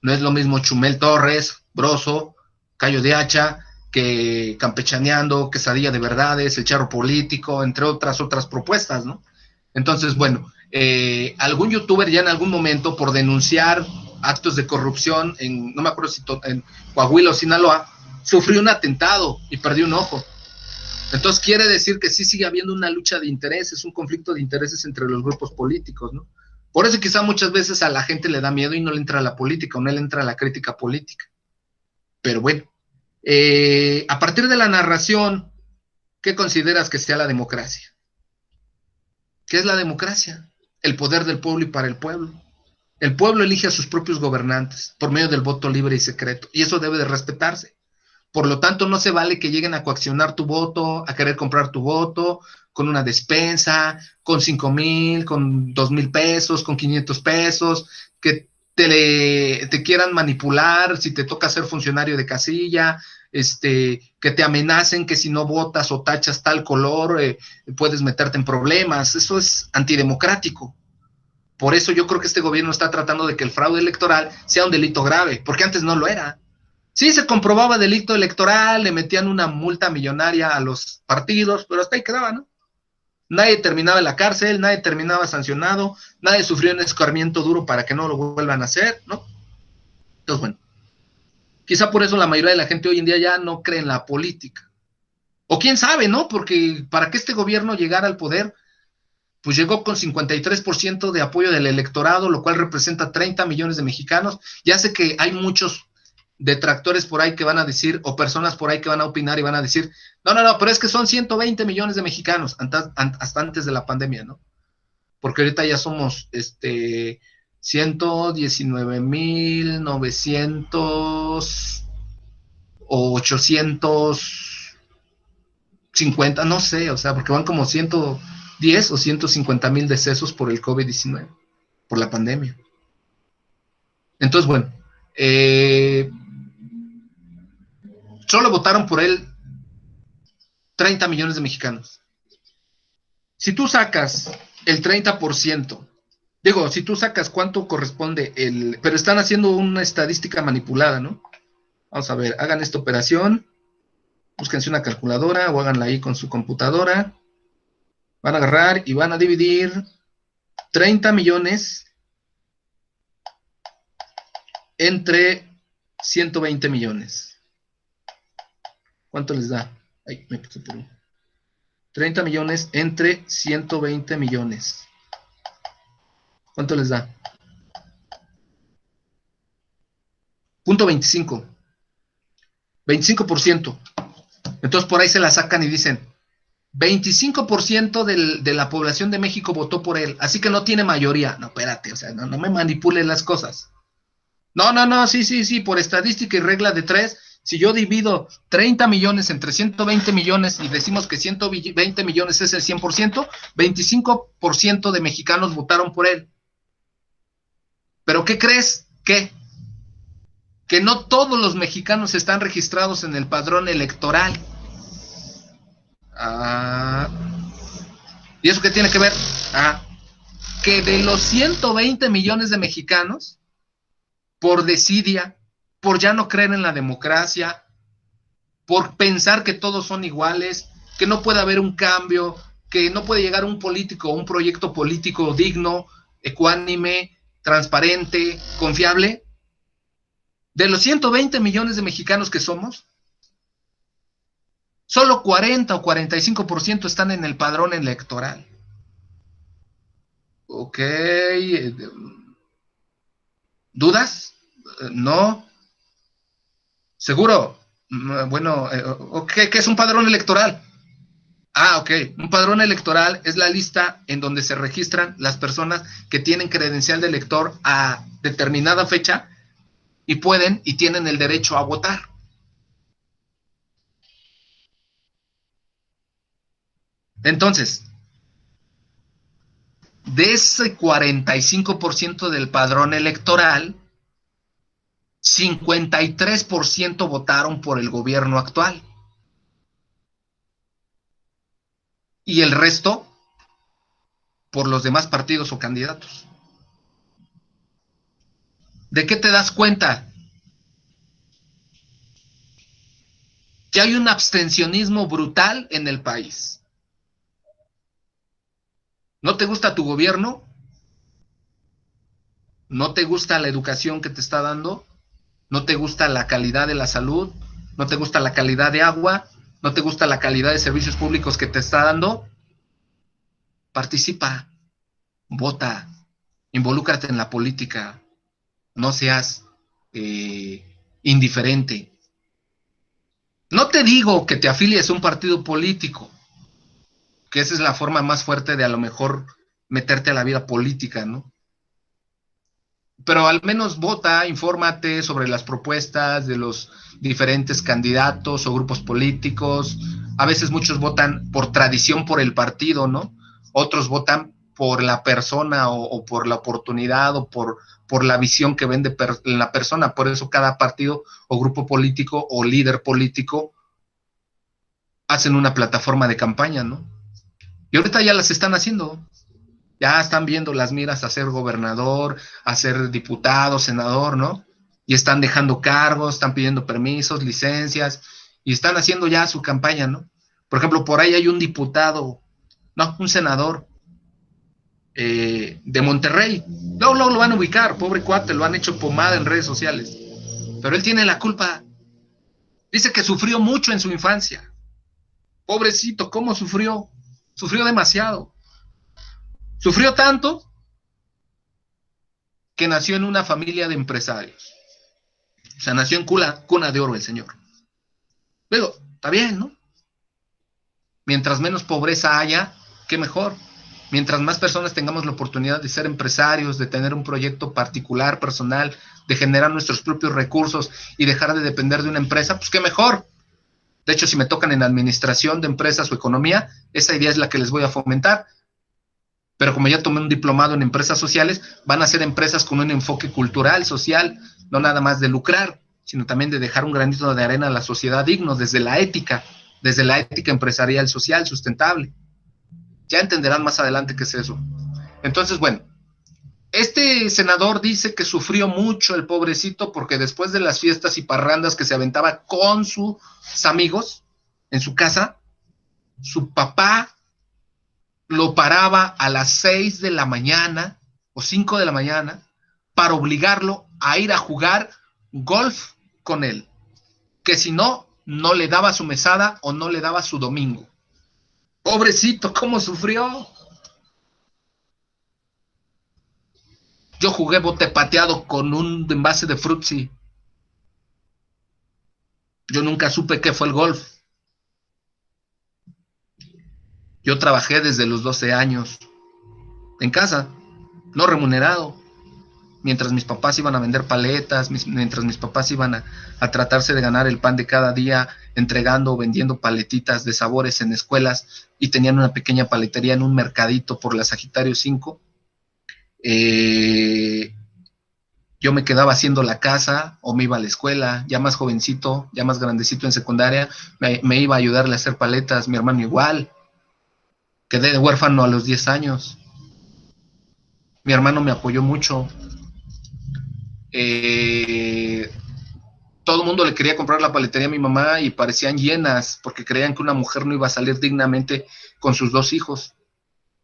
No es lo mismo Chumel Torres, Broso, Cayo de Hacha, que Campechaneando, Quesadilla de Verdades, El Charro Político, entre otras propuestas, ¿no? Entonces, bueno, algún youtuber ya en algún momento, por denunciar actos de corrupción no me acuerdo si en Coahuila o Sinaloa, sufrió un atentado y perdió un ojo. Entonces quiere decir que sí sigue habiendo una lucha de intereses, un conflicto de intereses entre los grupos políticos, ¿no? Por eso quizá muchas veces a la gente le da miedo y no le entra a la política, o no le entra a la crítica política. Pero bueno, a partir de la narración, ¿qué consideras que sea la democracia? ¿Qué es la democracia? El poder del pueblo y para el pueblo. El pueblo elige a sus propios gobernantes por medio del voto libre y secreto, y eso debe de respetarse. Por lo tanto, no se vale que lleguen a coaccionar tu voto, a querer comprar tu voto con una despensa, con 5,000, con 2,000 pesos, con 500 pesos, que te quieran manipular si te toca ser funcionario de casilla, que te amenacen que si no votas o tachas tal color, puedes meterte en problemas. Eso es antidemocrático. Por eso yo creo que este gobierno está tratando de que el fraude electoral sea un delito grave, porque antes no lo era. Sí, se comprobaba delito electoral, le metían una multa millonaria a los partidos, pero hasta ahí quedaba, ¿no? Nadie terminaba en la cárcel, nadie terminaba sancionado, nadie sufrió un escarmiento duro para que no lo vuelvan a hacer, ¿no? Entonces, bueno, quizá por eso la mayoría de la gente hoy en día ya no cree en la política. O quién sabe, ¿no? Porque para que este gobierno llegara al poder, pues llegó con 53% de apoyo del electorado, lo cual representa 30 millones de mexicanos. Ya sé que hay muchos detractores por ahí que van a decir, o personas por ahí que van a opinar y van a decir, no, pero es que son 120 millones de mexicanos hasta antes de la pandemia, ¿no? Porque ahorita ya somos 119,900 o 850, no sé, o sea, porque van como 110 o 150,000 decesos por el COVID-19, por la pandemia. Entonces, bueno, solo votaron por él 30 millones de mexicanos. Si tú sacas el 30%, digo, si tú sacas cuánto corresponde pero están haciendo una estadística manipulada, ¿no? Vamos a ver, hagan esta operación, búsquense una calculadora o háganla ahí con su computadora. Van a agarrar y van a dividir 30 millones entre 120 millones. ¿Cuánto les da? Ay, me puse por 30 millones entre 120 millones. ¿Cuánto les da? 0.25. 25%. Entonces por ahí se la sacan y dicen, 25% de la población de México votó por él, así que no tiene mayoría. No, espérate, o sea, no me manipulen las cosas. No, sí, por estadística y regla de 3, si yo divido 30 millones entre 120 millones y decimos que 120 millones es el 100%, 25% de mexicanos votaron por él. ¿Pero qué crees? ¿Qué? Que no todos los mexicanos están registrados en el padrón electoral. ¿Y eso qué tiene que ver? Que de los 120 millones de mexicanos, por desidia, por ya no creer en la democracia, por pensar que todos son iguales, que no puede haber un cambio, que no puede llegar un político o un proyecto político digno, ecuánime, transparente, confiable, de los 120 millones de mexicanos que somos, solo 40 o 45% están en el padrón electoral. Ok. ¿Dudas? No. ¿Seguro? Bueno, ¿qué es un padrón electoral? Ok. Un padrón electoral es la lista en donde se registran las personas que tienen credencial de elector a determinada fecha y pueden y tienen el derecho a votar. Entonces, de ese 45% del padrón electoral, 53% votaron por el gobierno actual. Y el resto por los demás partidos o candidatos. ¿De qué te das cuenta? Que hay un abstencionismo brutal en el país. ¿No te gusta tu gobierno? ¿No te gusta la educación que te está dando? ¿No te gusta la calidad de la salud? ¿No te gusta la calidad de agua? ¿No te gusta la calidad de servicios públicos que te está dando? Participa, vota, involúcrate en la política, no seas indiferente. No te digo que te afilies a un partido político, que esa es la forma más fuerte de a lo mejor meterte a la vida política, ¿no? pero al menos vota, infórmate sobre las propuestas de los diferentes candidatos o grupos políticos. A veces muchos votan por tradición por el partido, ¿no? Otros votan por la persona o por la oportunidad o por la visión que ven de la persona. Por eso cada partido o grupo político o líder político hacen una plataforma de campaña, ¿no? Y ahorita ya las están haciendo. Ya están viendo las miras a ser gobernador, a ser diputado, senador, ¿no? Y están dejando cargos, están pidiendo permisos, licencias, y están haciendo ya su campaña, ¿no? Por ejemplo, por ahí hay un diputado, no, un senador de Monterrey. Luego lo van a ubicar, pobre cuate, lo han hecho pomada en redes sociales. Pero él tiene la culpa. Dice que sufrió mucho en su infancia. Pobrecito, ¿cómo sufrió? Sufrió demasiado. Sufrió tanto que nació en una familia de empresarios. O sea, nació en cuna de oro el señor. Luego, está bien, ¿no? Mientras menos pobreza haya, qué mejor. Mientras más personas tengamos la oportunidad de ser empresarios, de tener un proyecto particular, personal, de generar nuestros propios recursos y dejar de depender de una empresa, pues qué mejor. De hecho, si me tocan en administración de empresas o economía, esa idea es la que les voy a fomentar. Pero como ya tomé un diplomado en empresas sociales, van a ser empresas con un enfoque cultural, social, no nada más de lucrar, sino también de dejar un granito de arena a la sociedad digno, desde la ética empresarial, social, sustentable. Ya entenderán más adelante qué es eso. Entonces, bueno, este senador dice que sufrió mucho el pobrecito porque después de las fiestas y parrandas que se aventaba con sus amigos en su casa, su papá lo paraba a las 6 de la mañana o 5 de la mañana para obligarlo a ir a jugar golf con él, que si no, no le daba su mesada o no le daba su domingo. Pobrecito, ¿cómo sufrió? Yo jugué bote pateado con un envase de Fruitsy. Yo nunca supe qué fue el golf. Yo trabajé desde los 12 años en casa, no remunerado, mientras mis papás iban a vender paletas, mientras mis papás iban a tratarse de ganar el pan de cada día, entregando o vendiendo paletitas de sabores en escuelas, y tenían una pequeña paletería en un mercadito por la Sagitario 5. Yo me quedaba haciendo la casa o me iba a la escuela, ya más jovencito, ya más grandecito en secundaria, me iba a ayudarle a hacer paletas, mi hermano igual. Quedé huérfano a los 10 años. Mi hermano me apoyó mucho. Todo el mundo le quería comprar la paletería a mi mamá y parecían llenas porque creían que una mujer no iba a salir dignamente con sus 2 hijos.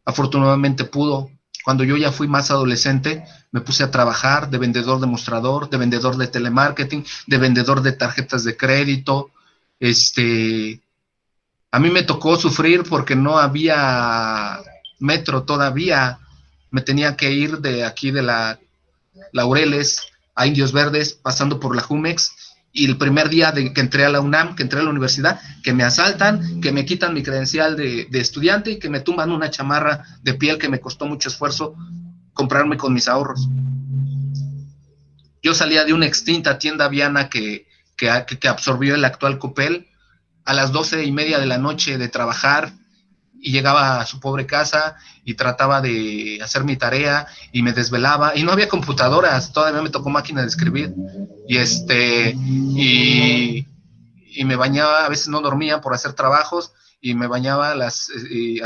Afortunadamente pudo. Cuando yo ya fui más adolescente, me puse a trabajar de vendedor de mostrador, de vendedor de telemarketing, de vendedor de tarjetas de crédito. A mí me tocó sufrir porque no había metro todavía. Me tenía que ir de aquí de la Laureles a Indios Verdes, pasando por la Jumex, y el primer día de que entré a la UNAM, que entré a la universidad, que me asaltan, que me quitan mi credencial de estudiante y que me tumban una chamarra de piel que me costó mucho esfuerzo comprarme con mis ahorros. Yo salía de una extinta tienda Viana que absorbió el actual Coppel a las 12:30 de la noche de trabajar, y llegaba a su pobre casa y trataba de hacer mi tarea y me desvelaba y no había computadoras, todavía me tocó máquina de escribir y me bañaba, a veces no dormía por hacer trabajos y me bañaba a las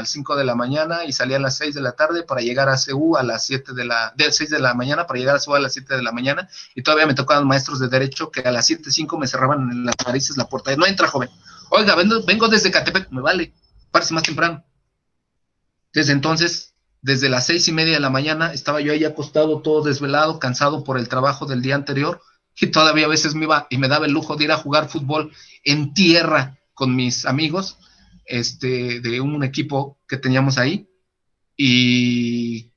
5 de la mañana y salía a las 6 de la tarde para llegar a CU a las 6 de la mañana para llegar a CU a las 7 de la mañana, y todavía me tocaban maestros de derecho que a las 7:05 me cerraban en las narices la puerta. No entra, joven. Oiga, vengo desde Catepec. Me vale, párese más temprano. Desde entonces, desde las 6:30 de la mañana, estaba yo ahí acostado, todo desvelado, cansado por el trabajo del día anterior, y todavía a veces me iba y me daba el lujo de ir a jugar fútbol en tierra con mis amigos, de un equipo que teníamos ahí, y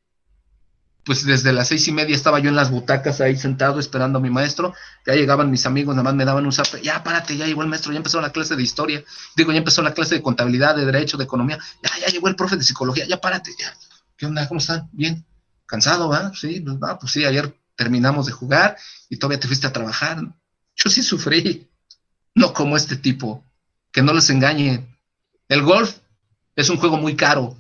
pues desde las 6:30 estaba yo en las butacas ahí sentado esperando a mi maestro. Ya llegaban mis amigos, nada más me daban un zape, ya párate, ya llegó el maestro, ya empezó la clase de historia, ya empezó la clase de contabilidad, de derecho, de economía, ya llegó el profe de psicología, ya párate, ya. ¿Qué onda? ¿Cómo están? Bien. ¿Cansado, va? Sí, pues sí, ayer terminamos de jugar y todavía te fuiste a trabajar, ¿no? Yo sí sufrí, no como este tipo, que no les engañen. El golf es un juego muy caro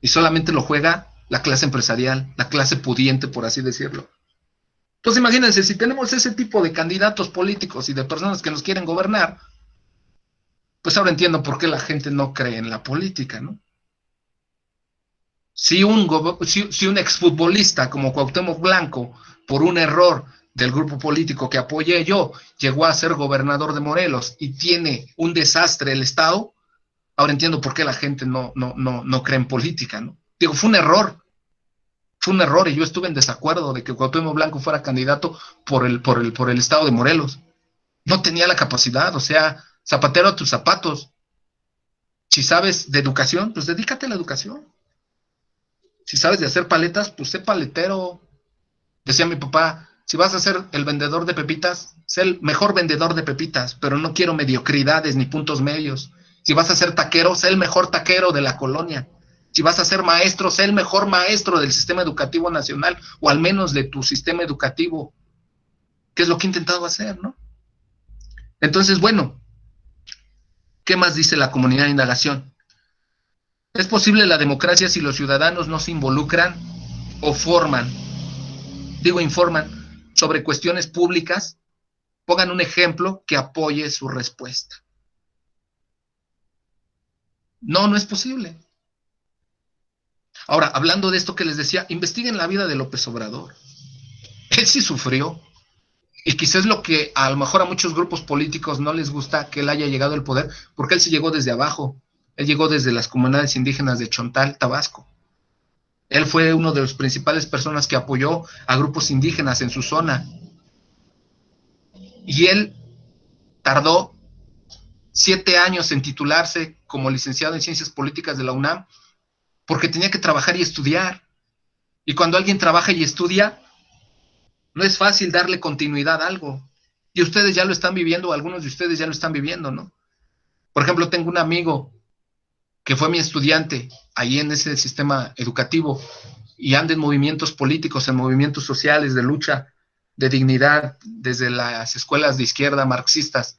y solamente lo juega la clase empresarial, la clase pudiente, por así decirlo. Entonces imagínense, si tenemos ese tipo de candidatos políticos y de personas que nos quieren gobernar, pues ahora entiendo por qué la gente no cree en la política, ¿no? Si un exfutbolista como Cuauhtémoc Blanco, por un error del grupo político que apoyé yo, llegó a ser gobernador de Morelos y tiene un desastre el Estado, ahora entiendo por qué la gente no cree en política, ¿no? Digo, fue un error y yo estuve en desacuerdo de que Cuauhtémoc Blanco fuera candidato por el Estado de Morelos. No tenía la capacidad, o sea, zapatero a tus zapatos. Si sabes de educación, pues dedícate a la educación. Si sabes de hacer paletas, pues sé paletero. Decía mi papá, si vas a ser el vendedor de pepitas, sé el mejor vendedor de pepitas, pero no quiero mediocridades ni puntos medios. Si vas a ser taquero, sé el mejor taquero de la colonia. Si vas a ser maestro, sé el mejor maestro del sistema educativo nacional, o al menos de tu sistema educativo, que es lo que he intentado hacer, ¿no? Entonces, bueno, ¿qué más dice la comunidad de indagación? ¿Es posible la democracia si los ciudadanos no se involucran o informan sobre cuestiones públicas? Pongan un ejemplo que apoye su respuesta. No es posible. Ahora, hablando de esto que les decía, investiguen la vida de López Obrador. Él sí sufrió. Y quizás es lo que a lo mejor a muchos grupos políticos no les gusta, que él haya llegado al poder, porque él sí llegó desde abajo. Él llegó desde las comunidades indígenas de Chontal, Tabasco. Él fue uno de las principales personas que apoyó a grupos indígenas en su zona. Y él tardó 7 años en titularse como licenciado en Ciencias Políticas de la UNAM, porque tenía que trabajar y estudiar. Y cuando alguien trabaja y estudia, no es fácil darle continuidad a algo. Y ustedes ya lo están viviendo, algunos de ustedes ya lo están viviendo, ¿no? Por ejemplo, tengo un amigo que fue mi estudiante ahí en ese sistema educativo y anda en movimientos políticos, en movimientos sociales de lucha, de dignidad, desde las escuelas de izquierda marxistas.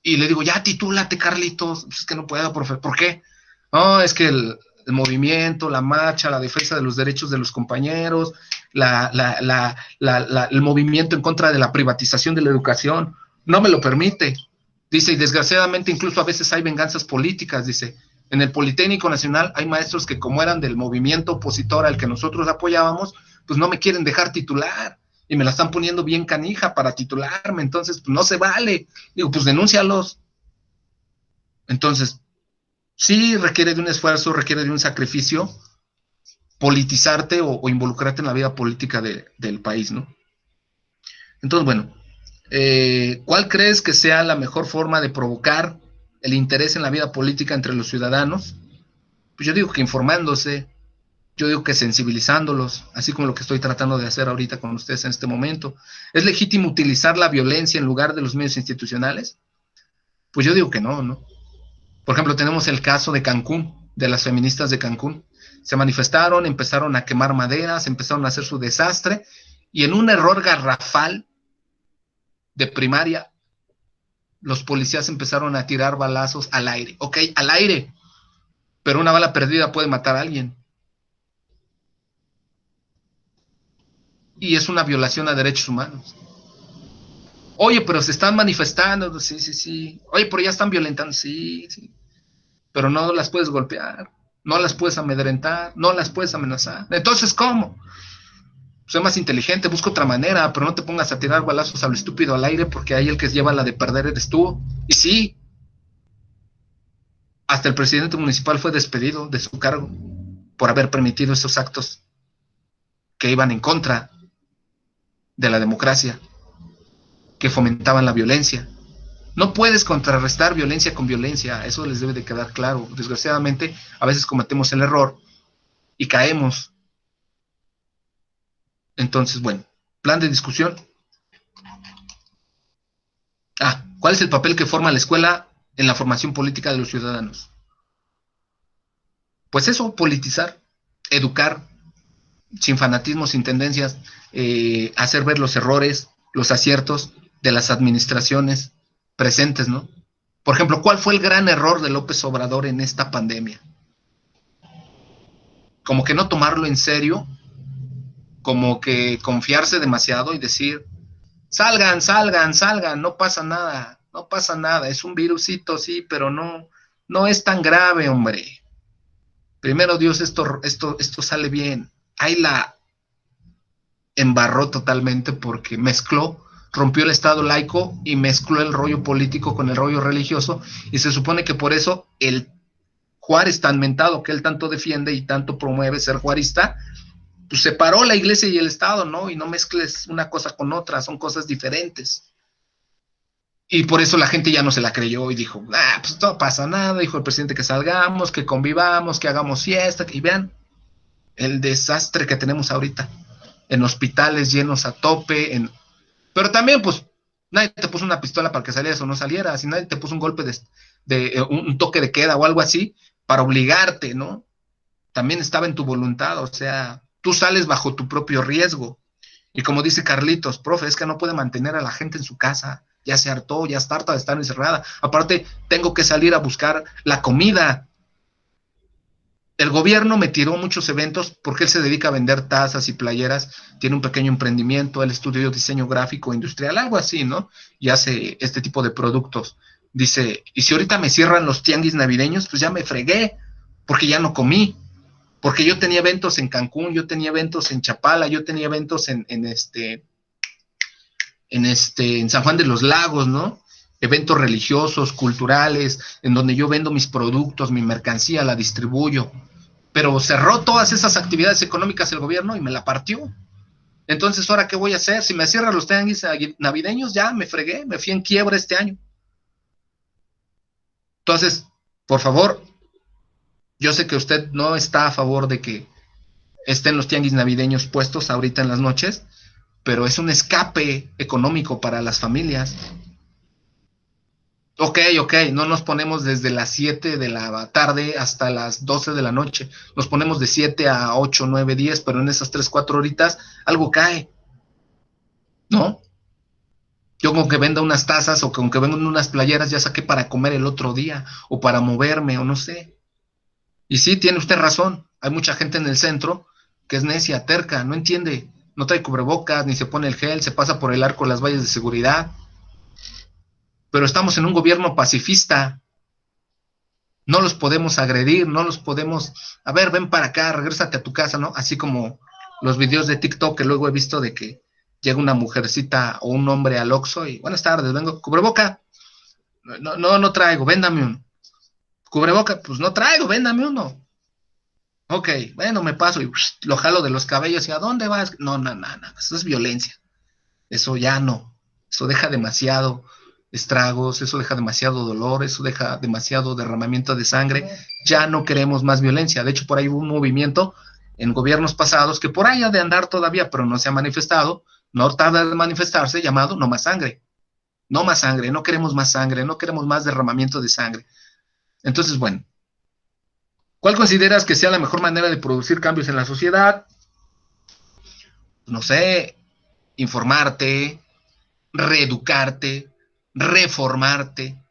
Y le digo, ya titúlate, Carlitos. Pues es que no puedo, profe. ¿Por qué? No, es que el movimiento, la marcha, la defensa de los derechos de los compañeros, el movimiento en contra de la privatización de la educación, no me lo permite. Dice, y desgraciadamente incluso a veces hay venganzas políticas, dice. En el Politécnico Nacional hay maestros que, como eran del movimiento opositor al que nosotros apoyábamos, pues no me quieren dejar titular y me la están poniendo bien canija para titularme, entonces pues no se vale. Digo, pues denúncialos. Entonces, sí requiere de un esfuerzo, requiere de un sacrificio politizarte o involucrarte en la vida política del país, ¿no? Entonces, bueno, ¿cuál crees que sea la mejor forma de provocar el interés en la vida política entre los ciudadanos? Pues yo digo que informándose, yo digo que sensibilizándolos, así como lo que estoy tratando de hacer ahorita con ustedes en este momento. ¿Es legítimo utilizar la violencia en lugar de los medios institucionales? Pues yo digo que no. Por ejemplo, tenemos el caso de Cancún, de las feministas de Cancún. Se manifestaron, empezaron a quemar maderas, empezaron a hacer su desastre, y en un error garrafal de primaria, los policías empezaron a tirar balazos al aire. Ok, al aire, pero una bala perdida puede matar a alguien. Y es una violación a derechos humanos. Oye, pero se están manifestando, sí. Oye, pero ya están violentando, sí. Pero no las puedes golpear, no las puedes amedrentar, no las puedes amenazar. Entonces, ¿cómo? Soy más inteligente, busca otra manera, pero no te pongas a tirar balazos a lo estúpido al aire, porque ahí el que lleva la de perder eres tú. Y sí, hasta el presidente municipal fue despedido de su cargo por haber permitido esos actos que iban en contra de la democracia, que fomentaban la violencia. No puedes contrarrestar violencia con violencia, eso les debe de quedar claro. Desgraciadamente, a veces cometemos el error y caemos. Entonces, bueno, plan de discusión. ¿Cuál es el papel que forma la escuela en la formación política de los ciudadanos? Pues eso, politizar, educar, sin fanatismo, sin tendencias, hacer ver los errores, los aciertos de las administraciones presentes, ¿no? Por ejemplo, ¿cuál fue el gran error de López Obrador en esta pandemia? Como que no tomarlo en serio, como que confiarse demasiado y decir, salgan, no pasa nada, es un virusito, sí, pero no es tan grave, hombre. Primero Dios, esto sale bien. Ahí la embarró totalmente porque rompió el Estado laico y mezcló el rollo político con el rollo religioso, y se supone que por eso el Juárez tan mentado que él tanto defiende y tanto promueve ser juarista, pues separó la iglesia y el Estado, ¿no? Y no mezcles una cosa con otra, son cosas diferentes. Y por eso la gente ya no se la creyó y dijo, pues no pasa nada, dijo el presidente, que salgamos, que convivamos, que hagamos fiesta, y vean el desastre que tenemos ahorita, en hospitales llenos a tope, pero también pues nadie te puso una pistola para que salieras o no salieras, y nadie te puso un golpe un toque de queda o algo así para obligarte, ¿no? También estaba en tu voluntad, o sea, tú sales bajo tu propio riesgo. Y como dice Carlitos, profe, es que no puede mantener a la gente en su casa, ya se hartó, ya está harta de estar encerrada, aparte tengo que salir a buscar la comida. El gobierno me tiró muchos eventos porque él se dedica a vender tazas y playeras, tiene un pequeño emprendimiento, él estudió diseño gráfico industrial, algo así, ¿no? Y hace este tipo de productos. Dice, y si ahorita me cierran los tianguis navideños, pues ya me fregué, porque ya no comí, porque yo tenía eventos en Cancún, yo tenía eventos en Chapala, yo tenía eventos en San Juan de los Lagos, ¿no? Eventos religiosos, culturales, en donde yo vendo mis productos, mi mercancía, la distribuyo. Pero cerró todas esas actividades económicas el gobierno y me la partió. Entonces, ¿ahora qué voy a hacer? Si me cierran los tianguis navideños, ya me fregué, me fui en quiebra este año. Entonces, por favor, yo sé que usted no está a favor de que estén los tianguis navideños puestos ahorita en las noches, pero es un escape económico para las familias. Ok, no nos ponemos desde las 7 de la tarde hasta las 12 de la noche, nos ponemos de 7 a 8, 9, 10, pero en esas 3, 4 horitas algo cae, ¿no? Yo con que venda unas tazas o con que vendan unas playeras ya saqué para comer el otro día, o para moverme, o no sé. Y sí, tiene usted razón, hay mucha gente en el centro que es necia, terca, no entiende, no trae cubrebocas, ni se pone el gel, se pasa por el arco las vallas de seguridad. Pero estamos en un gobierno pacifista, no los podemos agredir, no los podemos, a ver, ven para acá, regrésate a tu casa, ¿no? Así como los videos de TikTok que luego he visto de que llega una mujercita o un hombre al Oxxo y, buenas tardes, vengo, cubreboca, no traigo, véndame uno. Cubreboca, pues no traigo, véndame uno. Ok, bueno, me paso y lo jalo de los cabellos y ¿a dónde vas? No, eso es violencia, eso ya no, eso deja demasiado estragos, eso deja demasiado dolor, eso deja demasiado derramamiento de sangre, ya no queremos más violencia. De hecho, por ahí hubo un movimiento en gobiernos pasados que por ahí ha de andar todavía, pero no se ha manifestado, no tarda de manifestarse, llamado no más sangre, no queremos más sangre, no queremos más derramamiento de sangre. Entonces, bueno, ¿cuál consideras que sea la mejor manera de producir cambios en la sociedad? No sé, informarte, reeducarte, reformarte,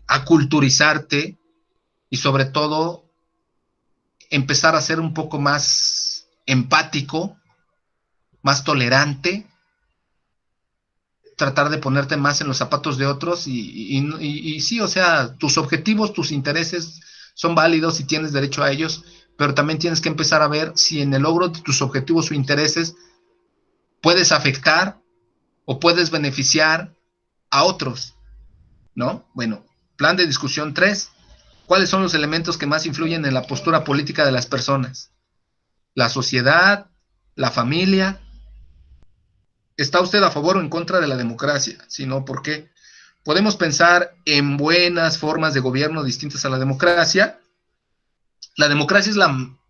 aculturizarte y sobre todo empezar a ser un poco más empático, más tolerante, tratar de ponerte más en los zapatos de otros y sí, o sea, tus objetivos, tus intereses son válidos y tienes derecho a ellos, pero también tienes que empezar a ver si en el logro de tus objetivos o intereses puedes afectar o puedes beneficiar a otros, ¿no? Bueno, plan de discusión 3. ¿Cuáles son los elementos que más influyen en la postura política de las personas? La sociedad, la familia. ¿Está usted a favor o en contra de la democracia? Si no, ¿por qué? Podemos pensar en buenas formas de gobierno distintas a la democracia. La democracia es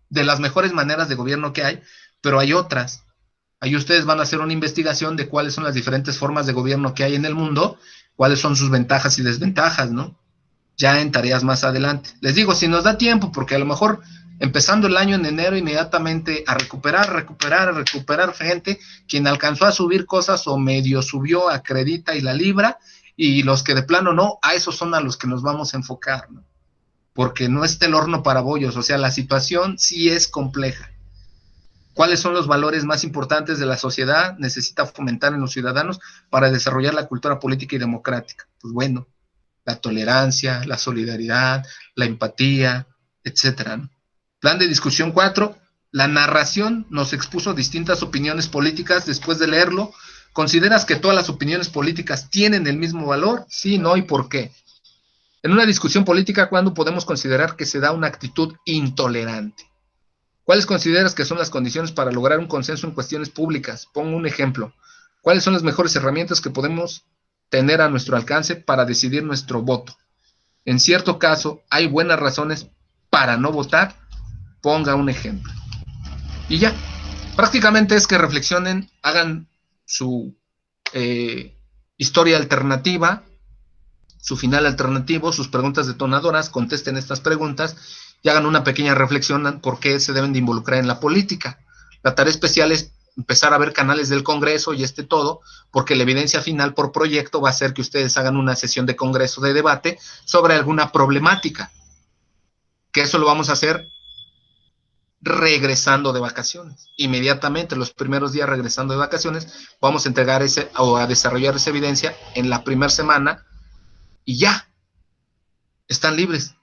de las mejores maneras de gobierno que hay, pero hay otras. Ahí ustedes van a hacer una investigación de cuáles son las diferentes formas de gobierno que hay en el mundo, cuáles son sus ventajas y desventajas, ¿no? Ya en tareas más adelante. Les digo, si nos da tiempo, porque a lo mejor empezando el año en enero inmediatamente a recuperar gente, quien alcanzó a subir cosas o medio subió, acredita y la libra, y los que de plano no, a esos son a los que nos vamos a enfocar, ¿no? Porque no está el horno para bollos, o sea, la situación sí es compleja. ¿Cuáles son los valores más importantes de la sociedad? Necesita fomentar en los ciudadanos para desarrollar la cultura política y democrática. Pues bueno, la tolerancia, la solidaridad, la empatía, etcétera, ¿no? Plan de discusión 4, la narración nos expuso distintas opiniones políticas. Después de leerlo, ¿consideras que todas las opiniones políticas tienen el mismo valor? Sí, no y por qué. En una discusión política, ¿cuándo podemos considerar que se da una actitud intolerante? ¿Cuáles consideras que son las condiciones para lograr un consenso en cuestiones públicas? Pongo un ejemplo. ¿Cuáles son las mejores herramientas que podemos tener a nuestro alcance para decidir nuestro voto? En cierto caso, ¿hay buenas razones para no votar? Ponga un ejemplo. Y ya, prácticamente es que reflexionen, hagan su historia alternativa, su final alternativo, sus preguntas detonadoras, contesten estas preguntas y hagan una pequeña reflexión por qué se deben de involucrar en la política. La tarea especial es empezar a ver canales del Congreso y todo, porque la evidencia final por proyecto va a ser que ustedes hagan una sesión de Congreso de debate sobre alguna problemática, que eso lo vamos a hacer regresando de vacaciones. Inmediatamente, los primeros días regresando de vacaciones, vamos a entregar a desarrollar esa evidencia en la primera semana y ya, están libres.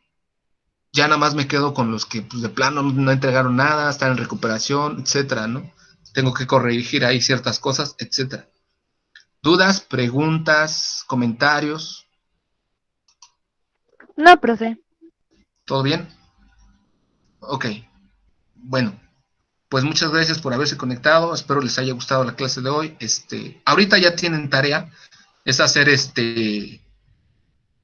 Ya nada más me quedo con los que pues, de plano no entregaron nada, están en recuperación, etcétera, ¿no? Tengo que corregir ahí ciertas cosas, etcétera. ¿Dudas, preguntas, comentarios? No, profe. ¿Todo bien? Ok. Bueno, pues muchas gracias por haberse conectado. Espero les haya gustado la clase de hoy. Ahorita ya tienen tarea, es hacer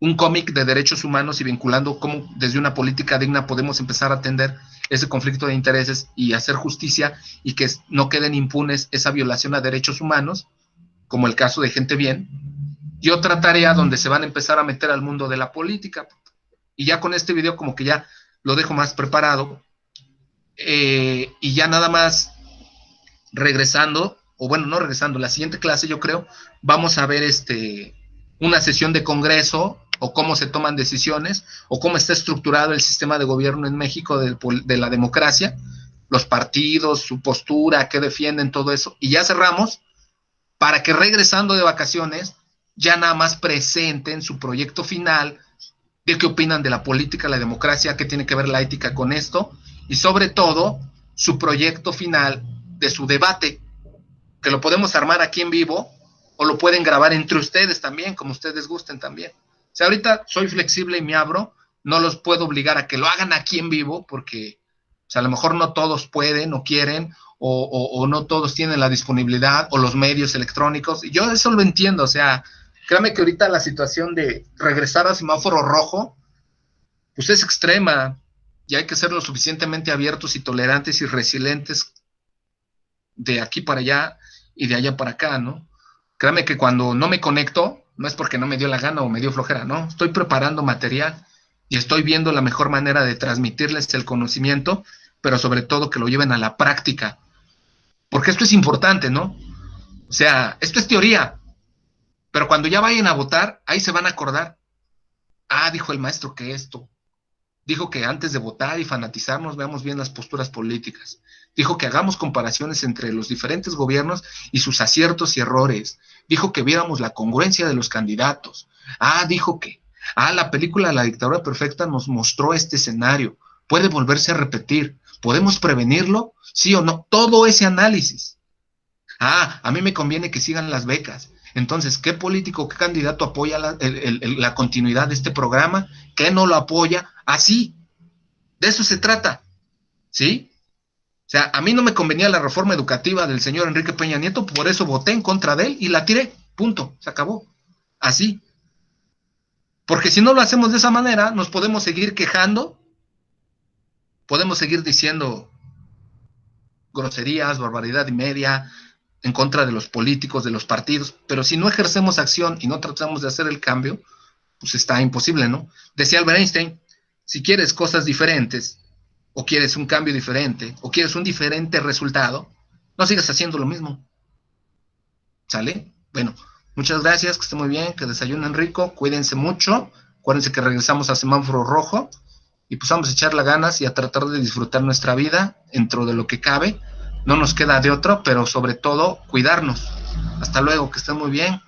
un cómic de derechos humanos y vinculando cómo desde una política digna podemos empezar a atender ese conflicto de intereses y hacer justicia y que no queden impunes esa violación a derechos humanos, como el caso de Gente Bien, y otra tarea donde se van a empezar a meter al mundo de la política. Y ya con este video como que ya lo dejo más preparado, y ya nada más regresando, o bueno, no regresando, la siguiente clase yo creo, vamos a ver una sesión de Congreso, o cómo se toman decisiones, o cómo está estructurado el sistema de gobierno en México de la democracia, los partidos, su postura, qué defienden, todo eso, y ya cerramos, para que regresando de vacaciones, ya nada más presenten su proyecto final, de qué opinan de la política, la democracia, qué tiene que ver la ética con esto, y sobre todo, su proyecto final de su debate, que lo podemos armar aquí en vivo, o lo pueden grabar entre ustedes también, como ustedes gusten también. O sea, ahorita soy flexible y me abro, no los puedo obligar a que lo hagan aquí en vivo, porque o sea, a lo mejor no todos pueden o quieren, o no todos tienen la disponibilidad, o los medios electrónicos, y yo eso lo entiendo, o sea, créame que ahorita la situación de regresar a semáforo rojo, pues es extrema, y hay que ser lo suficientemente abiertos y tolerantes y resilientes de aquí para allá y de allá para acá, ¿no? Créame que cuando no me conecto, no es porque no me dio la gana o me dio flojera, no, estoy preparando material y estoy viendo la mejor manera de transmitirles el conocimiento, pero sobre todo que lo lleven a la práctica, porque esto es importante, ¿no? O sea, esto es teoría, pero cuando ya vayan a votar, ahí se van a acordar, dijo el maestro que esto, dijo que antes de votar y fanatizarnos veamos bien las posturas políticas, dijo que hagamos comparaciones entre los diferentes gobiernos y sus aciertos y errores, dijo que viéramos la congruencia de los candidatos, dijo que, la película La dictadura perfecta nos mostró este escenario, puede volverse a repetir, ¿podemos prevenirlo? ¿Sí o no? Todo ese análisis. A mí me conviene que sigan las becas. Entonces, ¿qué político, qué candidato apoya la continuidad de este programa? ¿Qué no lo apoya? Así, de eso se trata, ¿sí? O sea, a mí no me convenía la reforma educativa del señor Enrique Peña Nieto, por eso voté en contra de él y la tiré, punto, se acabó, así. Porque si no lo hacemos de esa manera, nos podemos seguir quejando, podemos seguir diciendo groserías, barbaridad y media, en contra de los políticos, de los partidos, pero si no ejercemos acción y no tratamos de hacer el cambio, pues está imposible, ¿no? Decía Albert Einstein, si quieres cosas diferentes, o quieres un cambio diferente, o quieres un diferente resultado, no sigas haciendo lo mismo. ¿Sale? Bueno, muchas gracias, que estén muy bien, que desayunen rico, cuídense mucho, acuérdense que regresamos a semáforo rojo, y pues vamos a echarle ganas y a tratar de disfrutar nuestra vida dentro de lo que cabe. No nos queda de otro, pero sobre todo cuidarnos. Hasta luego, que estén muy bien.